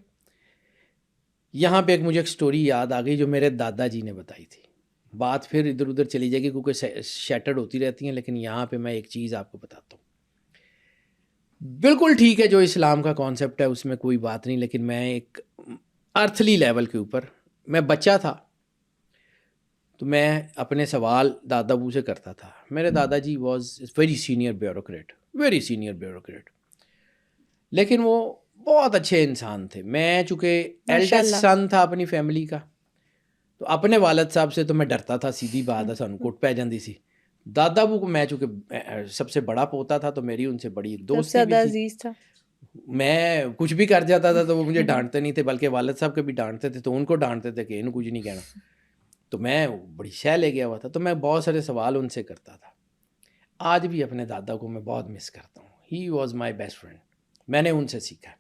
یہاں پہ مجھے ایک سٹوری یاد آ گئی جو میرے دادا جی نے بتائی تھی. بات پھر ادھر ادھر چلی جائے گی کیونکہ شیٹرڈ ہوتی رہتی ہیں، لیکن یہاں پہ میں ایک چیز آپ کو بتاتا ہوں. بالکل ٹھیک ہے جو اسلام کا کانسیپٹ ہے اس میں کوئی بات نہیں، لیکن میں ایک ارتھلی لیول کے اوپر، میں بچہ تھا تو میں اپنے سوال دادا ابو سے کرتا تھا. میرے دادا جی was very senior bureaucrat, very senior bureaucrat, لیکن وہ بہت اچھے انسان تھے. میں چونکہ ماشاء ایلڈسٹ اللہ۔ سن تھا اپنی فیملی کا، تو اپنے والد صاحب سے تو میں ڈرتا تھا، سیدھی بات ہے، سانوں کوٹ پہ جاندی سی. دادا ابو کو میں چونکہ سب سے بڑا پوتا تھا تو میری ان سے بڑی سب سے دوستی بھی زیادہ تھی. عزیز تھا۔ میں کچھ بھی کر جاتا تھا تو وہ مجھے ڈانٹتے نہیں تھے، بلکہ والد صاحب کے بھی ڈانٹتے تھے تو ان کو ڈانٹتے تھے کہ انہوں کچھ نہیں کہنا. تو میں بڑی شے لے گیا ہوا تھا، تو میں بہت سارے سوال ان سے کرتا تھا. آج بھی اپنے دادا کو میں بہت مس کرتا ہوں. He was my best friend. میں نے ان سے سیکھا.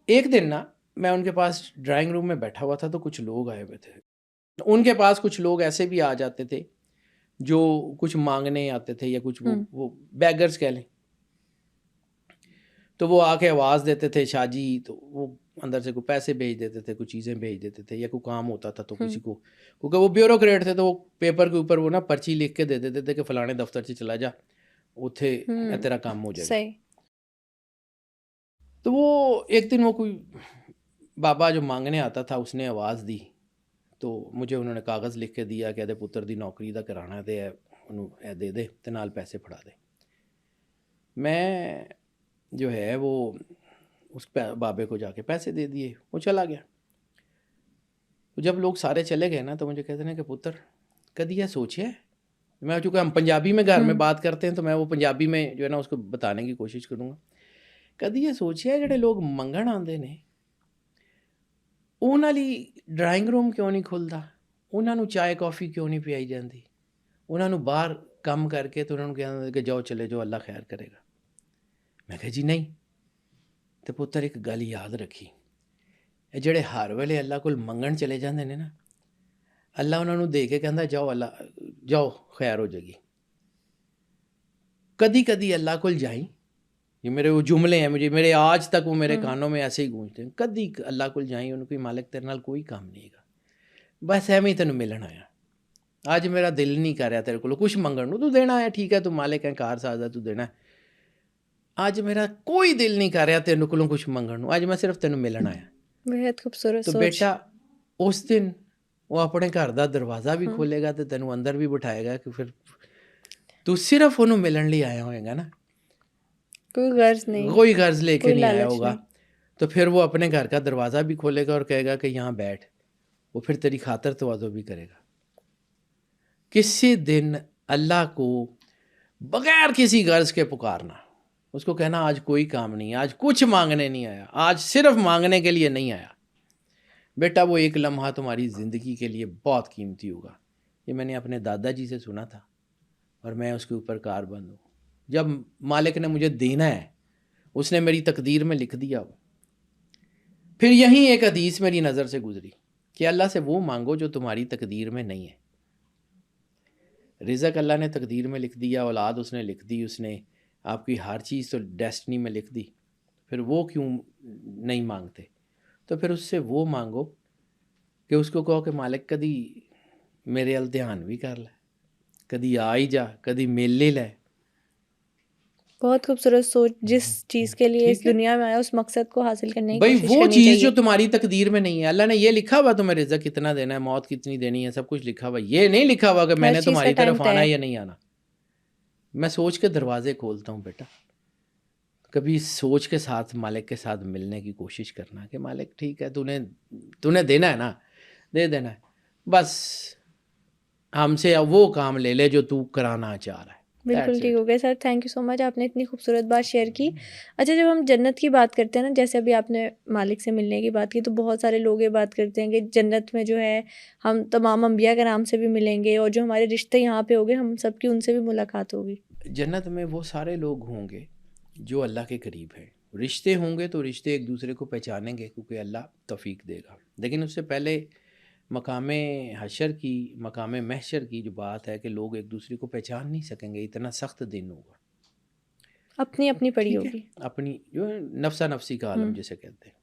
ایک دن نا میں ان کے پاس ڈرائنگ روم میں بیٹھا ہوا تھا تو کچھ لوگ آئے ہوئے تھے. ان کے پاس کچھ لوگ ایسے بھی آ جاتے تھے جو کچھ مانگنے آتے تھے یا کچھ وہ بیگرز کہہ لیں. تو وہ آ کے آواز دیتے تھے شاہ جی، تو وہ اندر سے کوئی پیسے بھیج دیتے تھے، کچھ چیزیں بھیج دیتے تھے، یا کوئی کام ہوتا تھا تو کسی کو، کیونکہ وہ بیوروکریٹ تھے تو وہ پیپر کے اوپر وہ نا پرچی لکھ کے دے دیتے تھے کہ فلانے دفتر سے چلا جا، اتھے تیرا کام ہو جائے گا. صحیح۔ تو وہ ایک دن وہ کوئی بابا جو مانگنے آتا تھا اس نے آواز دی، تو مجھے انہوں نے کاغذ لکھ کے دیا کہ پتر دی نوکری دا کرانا دے انہوں دے دے تے نال پیسے پھڑا دے. میں جو ہے وہ اس بابے کو جا کے پیسے دے دیے، وہ چلا گیا. جب لوگ سارے چلے گئے نا تو مجھے کہتے ہیں کہ پتر کدی یہ سوچے، میں چونکہ ہم پنجابی میں گھر میں بات کرتے ہیں تو میں وہ پنجابی میں جو ہے نا اس کو بتانے کی کوشش کروں گا. کدی یہ سوچے جڑے لوگ منگن آندے نے انہاں ਲਈ ڈرائنگ روم کیوں نہیں کھلدا، انہاں نوں چائے کافی کیوں نہیں پلائی جاندی، انہاں نوں باہر کم کر کے تو انہاں نوں کہنا کہ جاؤ چلے جاؤ اللہ خیر کرے گا. میں کہا جی نہیں. تو پتر ایک گل یاد رکھی، جڑے ہر ویلے اللہ کول منگن چلے جاندے نے نا، اللہ انہاں نوں دے کے کہندا جاؤ اللہ جاؤ خیر ہو جائے گی. کدی کدی اللہ کول جائیں، یہ میرے وہ جملے ہیں، مجھے میرے آج تک وہ میرے کانوں میں ایسے ہی گونجتے ہیں. کدی اللہ کول جائیں، انہوں کوئی مالک تیرے نال کوئی کام نہیں گا، بس ایویں تینوں ملن آیا. آج میرا دل نہیں کر رہا تیرے کولوں کچھ منگن نوں، تو دینا ہے ٹھیک ہے، تو مالک ہے کار ساز ہے، تو دینا ہے. آج میرا کوئی دل نہیں کر رہا تیرے کولوں کچھ منگن نوں، آج میں صرف تینوں ملن آیا. بہت خوبصورت تو سوچ۔ بیٹا اس دن وہ اپنے گھر دا دروازہ بھی کھولے گا تو تینوں اندر بھی بٹھائے گا کہ پھر تو صرف انہوں ملن لی آیا ہوئے گا نا، کوئی غرض نہیں، کوئی غرض لے کے کوئی نہیں آیا لالچ ہوگا. نہیں۔ تو پھر وہ اپنے گھر کا دروازہ بھی کھولے گا اور کہے گا کہ یہاں بیٹھ، وہ پھر تیری خاطر تواضع بھی کرے گا. کسی دن اللہ کو بغیر کسی غرض کے پکارنا، اس کو کہنا آج کوئی کام نہیں، آج کچھ مانگنے نہیں آیا، آج صرف مانگنے کے لیے نہیں آیا. بیٹا وہ ایک لمحہ تمہاری زندگی کے لیے بہت قیمتی ہوگا. یہ میں نے اپنے دادا جی سے سنا تھا اور میں اس کے اوپر کار بند ہوں. جب مالک نے مجھے دینا ہے اس نے میری تقدیر میں لکھ دیا ہو. پھر یہیں ایک حدیث میری نظر سے گزری کہ اللہ سے وہ مانگو جو تمہاری تقدیر میں نہیں ہے. رزق اللہ نے تقدیر میں لکھ دیا، اولاد اس نے لکھ دی، اس نے آپ کی ہر چیز تو ڈیسٹنی میں لکھ دی، پھر وہ کیوں نہیں مانگتے؟ تو پھر اس سے وہ مانگو کہ اس کو کہو کہ مالک کدی میرے ال دھیان بھی کر لے، کدی آ ہی جا، کدی مل ہی لے. بہت خوبصورت سوچ. جس چیز کے لیے اس ٹھیک ہے دنیا میں آیا اس مقصد کو حاصل کرنے کی بھائی، کوشش وہ کرنی چیز چاہیے. جو تمہاری تقدیر میں نہیں ہے. اللہ نے یہ لکھا ہوا تمہیں رزق کتنا دینا ہے، موت کتنی دینی ہے، سب کچھ لکھا ہوا. یہ نہیں لکھا ہوا کہ میں ہر نے چیز کا تمہاری ٹائم طرف طے آنا ہے. ہے یا نہیں آنا. میں سوچ کے دروازے کھولتا ہوں بیٹا. کبھی سوچ کے ساتھ مالک کے ساتھ ملنے کی کوشش کرنا کہ مالک ٹھیک ہے، تو نے دینا ہے نا، دے دینا ہے، بس ہم سے وہ کام لے لے جو تو کرانا چاہ رہا ہے. بالکل That's ٹھیک it. ہو گیا سر. تھینک یو سو مچ. آپ نے اتنی خوبصورت بات شیئر کی. اچھا، جب ہم جنت کی بات کرتے ہیں نا، جیسے ابھی آپ نے مالک سے ملنے کی بات کی، تو بہت سارے لوگ یہ بات کرتے ہیں کہ جنت میں جو ہے ہم تمام انبیاء کرام سے بھی ملیں گے، اور جو ہمارے رشتے یہاں پہ ہوگے ہم سب کی ان سے بھی ملاقات ہوگی. جنت میں وہ سارے لوگ ہوں گے جو اللہ کے قریب ہیں. رشتے ہوں گے تو رشتے ایک دوسرے کو پہچانیں گے کیونکہ اللہ توفیق دے گا. لیکن اس سے پہلے مقام حشر کی، مقام محشر کی جو بات ہے کہ لوگ ایک دوسرے کو پہچان نہیں سکیں گے، اتنا سخت دن ہوگا. اپنی اپنی پڑی ٹھیک ہے، ہوگی. اپنی جو ہے نفسا نفسی کا عالم جسے کہتے ہیں.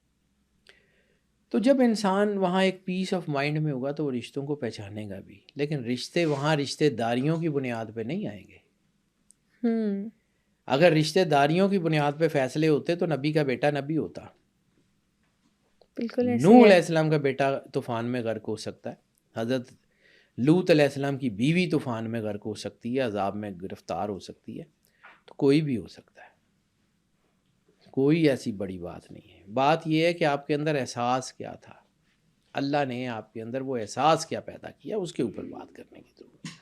تو جب انسان وہاں ایک پیس آف مائنڈ میں ہوگا تو وہ رشتوں کو پہچانے گا بھی. لیکن رشتے وہاں رشتے داریوں کی بنیاد پہ نہیں آئیں گے. اگر رشتے داریوں کی بنیاد پہ فیصلے ہوتے تو نبی کا بیٹا نبی ہوتا. بالکل ایسے نوح ہے. علیہ السلام کا بیٹا طوفان میں غرق ہو سکتا ہے. حضرت لوط علیہ السلام کی بیوی طوفان میں غرق ہو سکتی ہے، عذاب میں گرفتار ہو سکتی ہے. تو کوئی بھی ہو سکتا ہے. کوئی ایسی بڑی بات نہیں ہے. بات یہ ہے کہ آپ کے اندر احساس کیا تھا، اللہ نے آپ کے اندر وہ احساس کیا پیدا کیا، اس کے اوپر بات کرنے کی ضرورت ہے.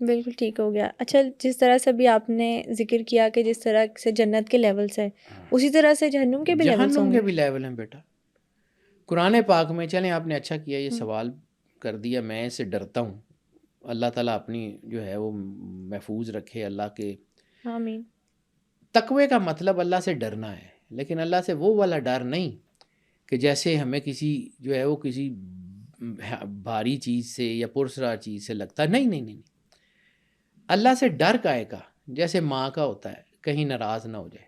بالکل ٹھیک ہو گیا. اچھا، جس طرح سے بھی آپ نے ذکر کیا کہ جس طرح سے جنت کے لیولز ہیں، اسی طرح سے جہنم کے بھی لیولز جہنم ہوں کے گے. بھی لیول ہیں بیٹا. قرآن پاک میں، چلیں آپ نے اچھا کیا یہ سوال کر دیا، میں اس سے ڈرتا ہوں. اللہ تعالیٰ اپنی جو ہے وہ محفوظ رکھے. اللہ کے آمین. تقوی کا مطلب اللہ سے ڈرنا ہے، لیکن اللہ سے وہ والا ڈر نہیں کہ جیسے ہمیں کسی جو ہے وہ کسی بھاری چیز سے یا پرسرا چیز سے لگتا ہے. نہیں نہیں نہیں، اللہ سے ڈر کائے کا جیسے ماں کا ہوتا ہے، کہیں ناراض نہ ہو جائے.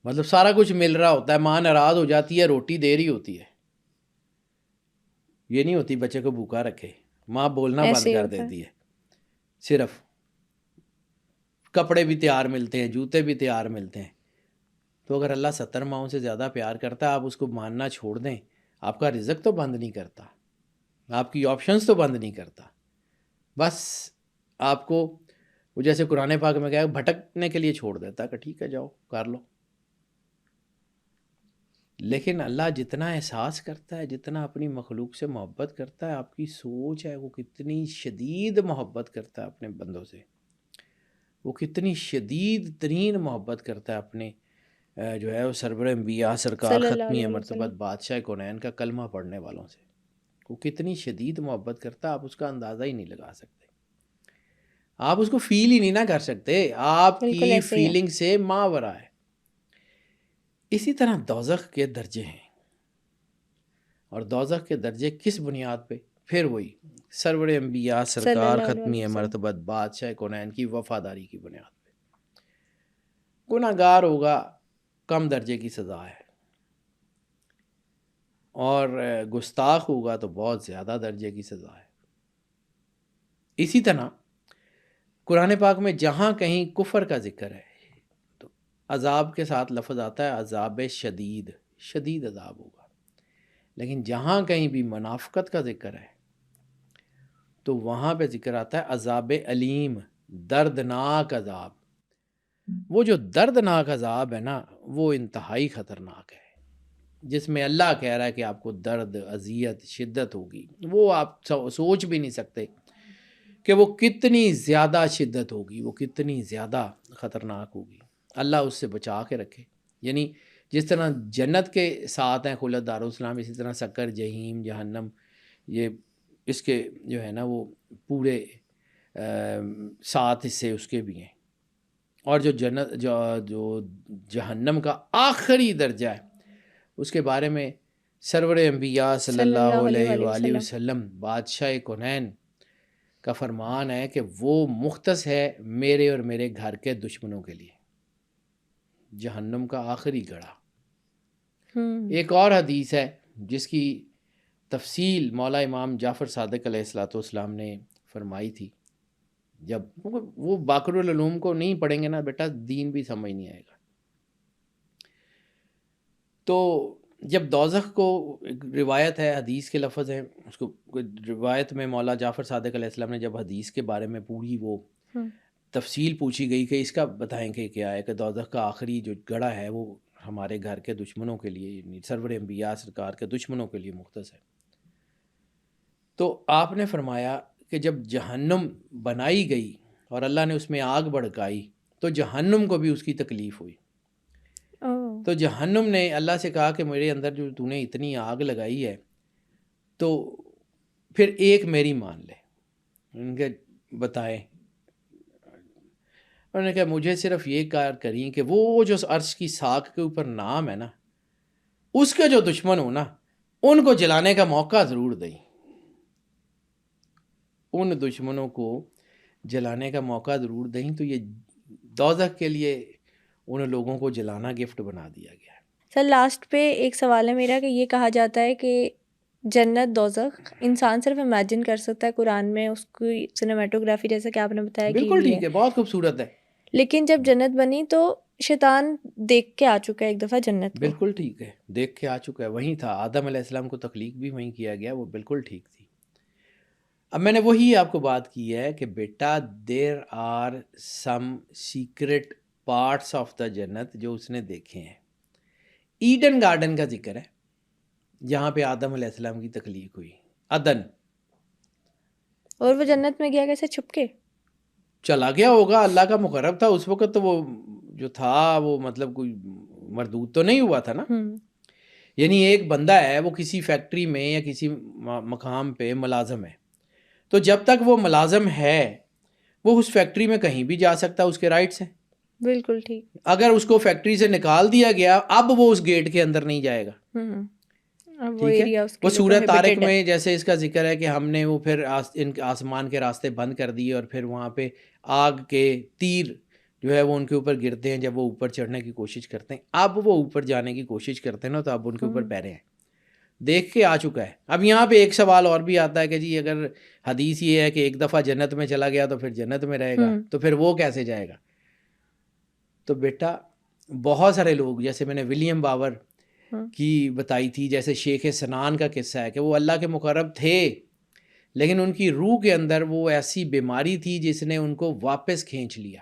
مطلب سارا کچھ مل رہا ہوتا ہے، ماں ناراض ہو جاتی ہے، روٹی دے رہی ہوتی ہے، یہ نہیں ہوتی بچے کو بھوکا رکھے. ماں بولنا بند ایسے ہی کر ہوتا ہے. دیتی ہے. صرف کپڑے بھی تیار ملتے ہیں، جوتے بھی تیار ملتے ہیں. تو اگر اللہ 70 ماؤں سے زیادہ پیار کرتا ہے، آپ اس کو ماننا چھوڑ دیں. آپ کا رزق تو بند نہیں کرتا، آپ کی آپشنز تو بند نہیں کرتا. بس آپ کو وہ جیسے قرآن پاک میں کہا بھٹکنے کے لیے چھوڑ دیتا کہ ٹھیک ہے جاؤ کر لو. لیکن اللہ جتنا احساس کرتا ہے، جتنا اپنی مخلوق سے محبت کرتا ہے، آپ کی سوچ ہے وہ کتنی شدید محبت کرتا ہے اپنے بندوں سے. وہ کتنی شدید ترین محبت کرتا ہے اپنے جو ہے وہ سرور انبیاء سرکار صلی اللہ ختمی علیہ مرتبت وسلم. بادشاہ کونین کا کلمہ پڑھنے والوں سے. وہ کتنی شدید محبت کرتا ہے، آپ اس کا اندازہ ہی نہیں لگا سکتے. آپ اس کو فیل ہی نہیں نہ کر سکتے. آپ بالکل کی ایسے ہی ہے. فیلنگ سے ماورا ہے. اسی طرح دوزخ کے درجے ہیں، اور دوزخ کے درجے کس بنیاد پہ؟ پھر وہی سرور انبیاء صلی سرکار اللہ علیہ ختمی وسلم. مرتبت بادشاہ کونین کی وفاداری کی بنیاد پہ. گناہ گار ہوگا کم درجے کی سزا ہے، اور گستاخ ہوگا تو بہت زیادہ درجے کی سزا ہے. اسی طرح قرآن پاک میں جہاں کہیں کفر کا ذکر ہے تو عذاب کے ساتھ لفظ آتا ہے عذاب شدید، شدید عذاب ہوگا. لیکن جہاں کہیں بھی منافقت کا ذکر ہے تو وہاں پہ ذکر آتا ہے عذاب علیم، دردناک عذاب. وہ جو دردناک عذاب ہے نا وہ انتہائی خطرناک ہے، جس میں اللہ کہہ رہا ہے کہ آپ کو درد، اذیت، شدت ہوگی. وہ آپ سوچ بھی نہیں سکتے کہ وہ کتنی زیادہ شدت ہوگی، وہ کتنی زیادہ خطرناک ہوگی. اللہ اس سے بچا کے رکھے. یعنی جس طرح جنت کے ساتھ ہیں خلد دارالسلام، اسی طرح سکر، جہیم، جہنم، یہ اس کے جو ہے نا وہ پورے 7 حصے اس کے بھی ہیں. اور جو جنت جو جہنم کا آخری درجہ ہے اس کے بارے میں سرور انبیاء صلی اللہ علیہ وآلہ وسلم بادشاہ کونین کا فرمان ہے کہ وہ مختص ہے میرے اور میرے گھر کے دشمنوں کے لیے، جہنم کا آخری گڑھا. ایک اور حدیث ہے جس کی تفصیل مولا امام جعفر صادق علیہ الصلوۃ والسلام نے فرمائی تھی. جب وہ باقر العلوم کو نہیں پڑھیں گے نا بیٹا دین بھی سمجھ نہیں آئے گا. تو جب دوزخ کو ایک روایت ہے، حدیث کے لفظ ہیں، اس کو روایت میں مولا جعفر صادق علیہ السلام نے جب حدیث کے بارے میں پوری وہ تفصیل پوچھی گئی کہ اس کا بتائیں کہ کیا ہے، کہ دوزخ کا آخری جو گڑھا ہے وہ ہمارے گھر کے دشمنوں کے لیے، یعنی سرور انبیاء سرکار کے دشمنوں کے لیے مختص ہے. تو آپ نے فرمایا کہ جب جہنم بنائی گئی اور اللہ نے اس میں آگ بھڑکائی تو جہنم کو بھی اس کی تکلیف ہوئی. تو جہنم نے اللہ سے کہا کہ میرے اندر جو تو نے اتنی آگ لگائی ہے تو پھر ایک میری مان لے. ان کے بتائیں، انہوں نے کہا مجھے صرف یہ کار کریں کہ وہ جو عرش کی ساکھ کے اوپر نام ہے نا، اس کے جو دشمن ہو نا ان کو جلانے کا موقع ضرور دیں. ان دشمنوں کو جلانے کا موقع ضرور دیں. تو یہ دوزخ کے لیے ان لوگوں کو جلانا گفٹ بنا دیا گیا ہے. سر لاسٹ پہ ایک سوال ہے میرا کہ یہ کہا جاتا ہے کہ جنت دوزخ انسان صرف امیجن کر سکتا ہے، قرآن میں اس کی سنیمیٹوگرافی جیسا کہ آپ نے بتایا بالکل ٹھیک ہے، بہت خوبصورت ہے. لیکن جب جنت بنی تو شیطان دیکھ کے آ چکا ہے ایک دفعہ جنت کو. بالکل ٹھیک ہے، دیکھ کے آ چکا ہے، وہیں تھا. آدم علیہ السلام کو تخلیق بھی وہیں کیا گیا، وہ بالکل ٹھیک تھی. اب میں نے وہی آپ کو بات کی ہے کہ بیٹا there are some secret parts of the جنت جو اس نے دیکھے ہیں. ایڈن گارڈن کا ذکر ہے جہاں پہ آدم علیہ السلام کی تخلیق ہوئی، عدن. اور وہ جنت میں گیا کیسے؟ چھپ کے چلا گیا ہوگا، اللہ کا مقرب تھا اس وقت. تو وہ جو تھا وہ مطلب کوئی مردود تو نہیں ہوا تھا نا. یعنی ایک بندہ ہے وہ کسی فیکٹری میں یا کسی مقام پہ ملازم ہے، تو جب تک وہ ملازم ہے وہ اس فیکٹری میں کہیں بھی جا سکتا، اس کے رائٹس ہیں. بالکل ٹھیک. اگر اس کو فیکٹری سے نکال دیا گیا اب وہ اس گیٹ کے اندر نہیں جائے گا. ٹھیک ہے. وہ سورہ طارق میں جیسے اس کا ذکر ہے کہ ہم نے وہ پھر ان آسمان کے راستے بند کر دیے اور پھر وہاں پہ آگ کے تیر جو ہے وہ ان کے اوپر گرتے ہیں جب وہ اوپر چڑھنے کی کوشش کرتے ہیں. اب وہ اوپر جانے کی کوشش کرتے ہیں نا تو اب ان کے اوپر پیرے ہیں. دیکھ کے آ چکا ہے. اب یہاں پہ ایک سوال اور بھی آتا ہے کہ جی اگر حدیث یہ ہے کہ ایک دفعہ جنت میں چلا گیا تو پھر جنت میں رہے گا، تو پھر وہ کیسے جائے گا؟ تو بیٹا بہت سارے لوگ، جیسے میں نے ولیم باور کی بتائی تھی، جیسے شیخ سنان کا قصہ ہے کہ وہ اللہ کے مقرب تھے لیکن ان کی روح کے اندر وہ ایسی بیماری تھی جس نے ان کو واپس کھینچ لیا.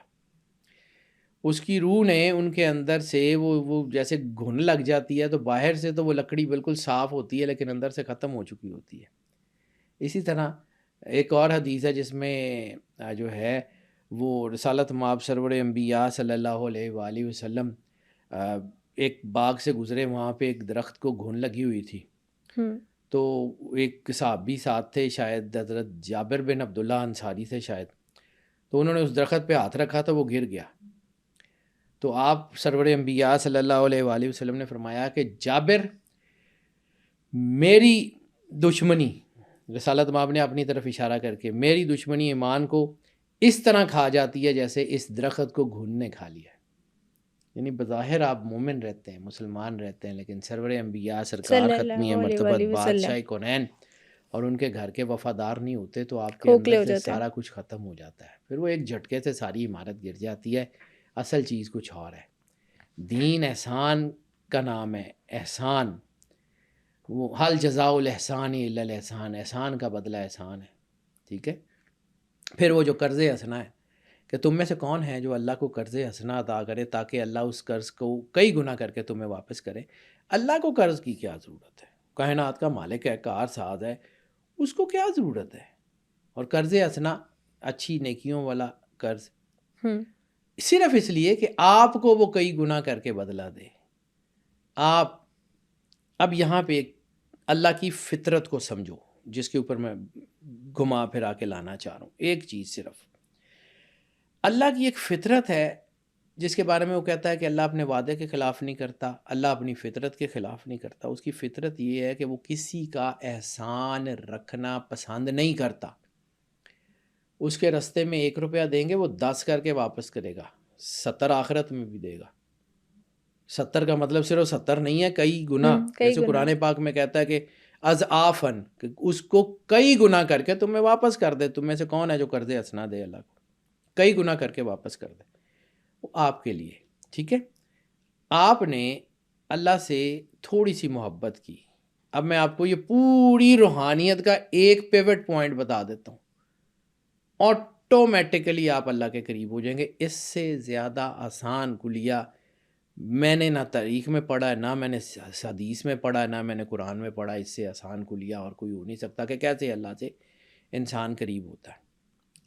اس کی روح نے ان کے اندر سے وہ جیسے گھن لگ جاتی ہے تو باہر سے تو وہ لکڑی بالکل صاف ہوتی ہے لیکن اندر سے ختم ہو چکی ہوتی ہے. اسی طرح ایک اور حدیث ہے جس میں جو ہے وہ رسالت مآب سرور انبیاء صلی اللہ علیہ وآلہ وسلم ایک باغ سے گزرے، وہاں پہ ایک درخت کو گھن لگی ہوئی تھی. تو ایک صحابی ساتھ تھے، شاید حضرت جابر بن عبداللہ انصاری تھے شاید، تو انہوں نے اس درخت پہ ہاتھ رکھا تو وہ گر گیا. تو آپ سرور انبیاء صلی اللہ علیہ وآلہ وسلم نے فرمایا کہ جابر، میری دشمنی، رسالت مآب نے اپنی طرف اشارہ کر کے، میری دشمنی ایمان کو اس طرح کھا جاتی ہے جیسے اس درخت کو گھن نے کھا لیا. یعنی بظاہر آپ مومن رہتے ہیں، مسلمان رہتے ہیں، لیکن سرور انبیاء سرکار ختمی مرتبت بادشاہ کونین اور ان کے گھر کے وفادار نہیں ہوتے تو آپ کے اندر سے سارا کچھ ختم ہو جاتا ہے. پھر وہ ایک جھٹکے سے ساری عمارت گر جاتی ہے. اصل چیز کچھ اور ہے. دین احسان کا نام ہے، احسان. وہ حل جزاء الاحسان الا الاحسان، احسان کا بدلہ احسان ہے. ٹھیک ہے. پھر وہ جو قرض حسنہ ہے کہ تم میں سے کون ہے جو اللہ کو قرض حسنہ عطا کرے تاکہ اللہ اس قرض کو کئی گنا کر کے تمہیں واپس کرے. اللہ کو قرض کی کیا ضرورت ہے؟ کائنات کا مالک ہے، کار ساز ہے، اس کو کیا ضرورت ہے؟ اور قرض حسنہ اچھی نیکیوں والا قرض صرف اس لیے کہ آپ کو وہ کئی گنا کر کے بدلہ دے. آپ اب یہاں پہ اللہ کی فطرت کو سمجھو جس کے اوپر میں گھما پھرا کے لانا چاہ رہا ہوں. ایک چیز صرف، اللہ کی ایک فطرت ہے جس کے بارے میں وہ کہتا ہے کہ اللہ اپنے وعدے کے خلاف نہیں کرتا، اللہ اپنی فطرت کے خلاف نہیں کرتا. اس کی فطرت یہ ہے کہ وہ کسی کا احسان رکھنا پسند نہیں کرتا. اس کے رستے میں 1 روپیہ دیں گے وہ 10 کر کے واپس کرے گا، 70 آخرت میں بھی دے گا. 70 کا مطلب صرف 70 نہیں ہے، کئی گنا. جیسے قرآن پاک میں کہتا ہے کہ اضعافاً، کہ اس کو کئی گنا کر کے تمہیں واپس کر دے. تم میں سے کون ہے جو قرض حسنہ دے اللہ کو؟ کئی گنا کر کے واپس کر دے، وہ آپ کے لیے. ٹھیک ہے، آپ نے اللہ سے تھوڑی سی محبت کی. اب میں آپ کو یہ پوری روحانیت کا ایک پیوٹ پوائنٹ بتا دیتا ہوں، آٹومیٹیکلی آپ اللہ کے قریب ہو جائیں گے. اس سے زیادہ آسان کلیہ میں نے نہ تاریخ میں پڑھا ہے، نہ میں نے حدیث میں پڑھا ہے، نہ میں نے قرآن میں پڑھا. اس سے آسان کلیہ اور کوئی ہو نہیں سکتا کہ کیسے اللہ سے انسان قریب ہوتا ہے.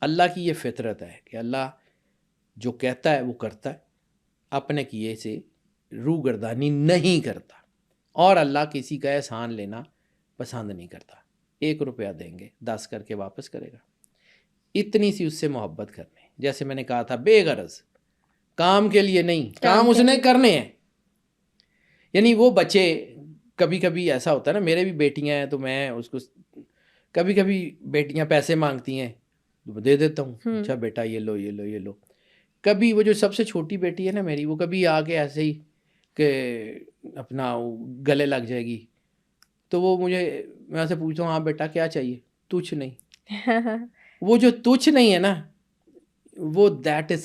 اللہ کی یہ فطرت ہے کہ اللہ جو کہتا ہے وہ کرتا ہے، اپنے کیے سے روگردانی نہیں کرتا، اور اللہ کسی کا احسان لینا پسند نہیں کرتا. 1 روپیہ دیں گے 10 کر کے واپس کرے گا. اتنی سی اس سے محبت کرنے، جیسے میں نے کہا تھا بے غرض، کام کے لیے نہیں، کام اس نے کرنے ہیں. یعنی وہ بچے، کبھی کبھی ایسا ہوتا ہے نا، میرے بھی بیٹیاں ہیں تو میں اس کو کبھی کبھی بیٹیاں پیسے مانگتی ہیں تو دے دیتا ہوں، اچھا بیٹا یہ لو یہ لو یہ لو. کبھی وہ جو سب سے چھوٹی بیٹی ہے نا میری، وہ کبھی آ کے ایسے ہی کہ اپنا گلے لگ جائے گی تو وہ میں سے پوچھتا ہوں ہاں بیٹا کیا چاہیے؟ تجھ نہیں. وہ جو تجھ نہیں ہے نا، وہ دیٹ از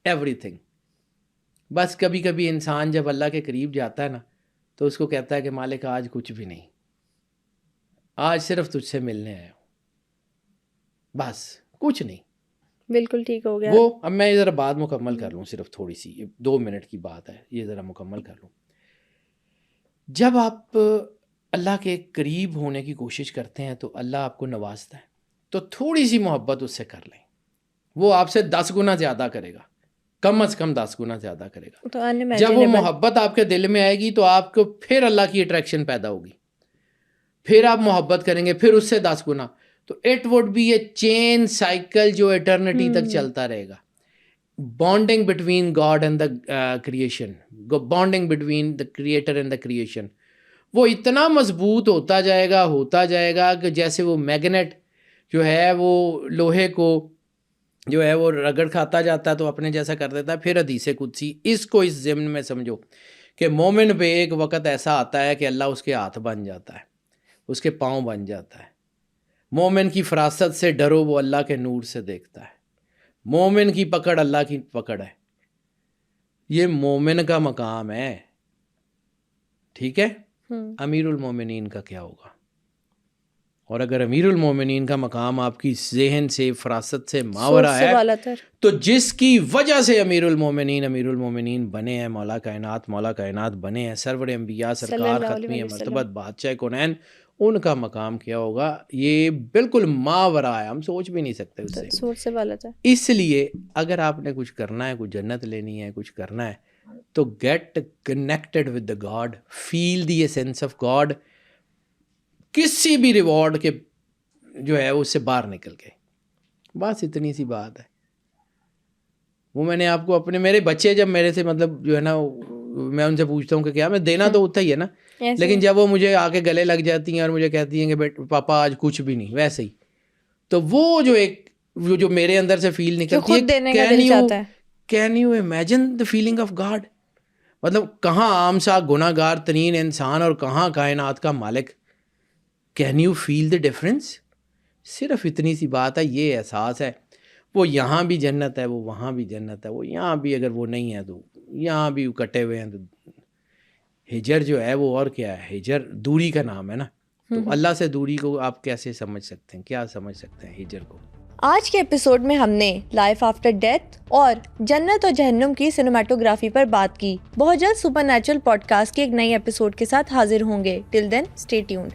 ایوری تھنگ. بس کبھی کبھی انسان جب اللہ کے قریب جاتا ہے نا تو اس کو کہتا ہے کہ مالک آج کچھ بھی نہیں، آج صرف تجھ سے ملنے آیا ہوں، بس کچھ نہیں. بالکل ٹھیک ہو گیا. وہ اب میں یہ ذرا بات مکمل کر لوں، صرف تھوڑی سی 2 منٹ کی بات ہے، یہ ذرا مکمل کر لوں. جب آپ اللہ کے قریب ہونے کی کوشش کرتے ہیں تو اللہ آپ کو نوازتا ہے، تو تھوڑی سی محبت اس سے کر لیں، وہ آپ سے 10 گنا زیادہ کرے گا، کم از کم 10 گنا زیادہ کرے گا. تو جب وہ محبت آپ کے دل میں آئے گی تو آپ کو پھر اللہ کی اٹریکشن پیدا ہوگی، پھر آپ محبت کریں گے، پھر اس سے 10 گنا. تو it would be a chain cycle جو ایٹرنیٹی تک چلتا رہے گا. Bonding between God and the creation, bonding between the creator and the creation, وہ اتنا مضبوط ہوتا جائے گا کہ جیسے وہ میگنیٹ جو ہے وہ لوہے کو جو ہے وہ رگڑ کھاتا جاتا ہے تو اپنے جیسا کر دیتا ہے. پھر حدیث قدسی، اس کو اس ضمن میں سمجھو کہ مومن پہ ایک وقت ایسا آتا ہے کہ اللہ اس کے ہاتھ بن جاتا ہے، اس کے پاؤں بن جاتا ہے. مومن کی فراست سے ڈرو، وہ اللہ کے نور سے دیکھتا ہے. مومن کی پکڑ اللہ کی پکڑ ہے، یہ مومن کا مقام ہے. ٹھیک ہے، امیر المومنین کا کیا ہوگا؟ اور اگر امیر المومنین کا مقام آپ کی ذہن سے فراست سے ماورا ہے تو جس کی وجہ سے امیر المومنین بنے ہیں، مولا کائنات بنے ہیں، سرور انبیاء سرکار ختمی مرتبت بادشاہ کونین، ان کا مقام کیا ہوگا؟ یہ بالکل ماورا ہے، ہم سوچ بھی نہیں سکتے اس سے، سوچ سے غلط ہے. اس لیے اگر آپ نے کچھ کرنا ہے، کچھ جنت لینی ہے، کچھ کرنا ہے تو get connected with the God, feel the essence of God. کسی بھی ریوارڈ کے جو ہے اس سے باہر نکل کے، بس اتنی سی بات ہے. وہ میں نے آپ کو میرے بچے جب میرے سے مطلب جو ہے نا، میں ان سے پوچھتا ہوں کہ کیا، میں دینا تو ہوتا ہی ہے نا، لیکن جب وہ مجھے آ کے گلے لگ جاتی ہیں اور مجھے کہتی ہیں کہ پاپا آج کچھ بھی نہیں، ویسے ہی تو وہ جو میرے اندر سے فیل نکلتی ہے، can you imagine the feeling of God? مطلب کہاں عام سا گناہ گار ترین انسان اور کہاں کائنات کا مالک. Can you feel the difference? صرف اتنی سی بات ہے، یہ احساس ہے. وہ یہاں بھی جنت ہے، وہ وہاں بھی جنت ہے، وہ یہاں بھی اگر وہ نہیں ہے تو یہاں بھی کٹے ہوئے ہیں. تو ہجر جو ہے وہ اور کیا ہے؟ ہجر دوری کا نام ہے نا. تو اللہ سے دوری کو آپ کیسے سمجھ سکتے ہیں؟ کیا سمجھ سکتے ہیں ہجر کو؟ آج کے ایپیسوڈ میں ہم نے لائف آفٹر ڈیتھ اور جنت اور جہنم کی سنیماٹوگرافی پر بات کی. بہت جلد سپر نیچرل پوڈ کاسٹ کے ایک نئی ایپیسوڈ کے ساتھ حاضر ہوں گے. ٹل دین اسٹے ٹیونڈ.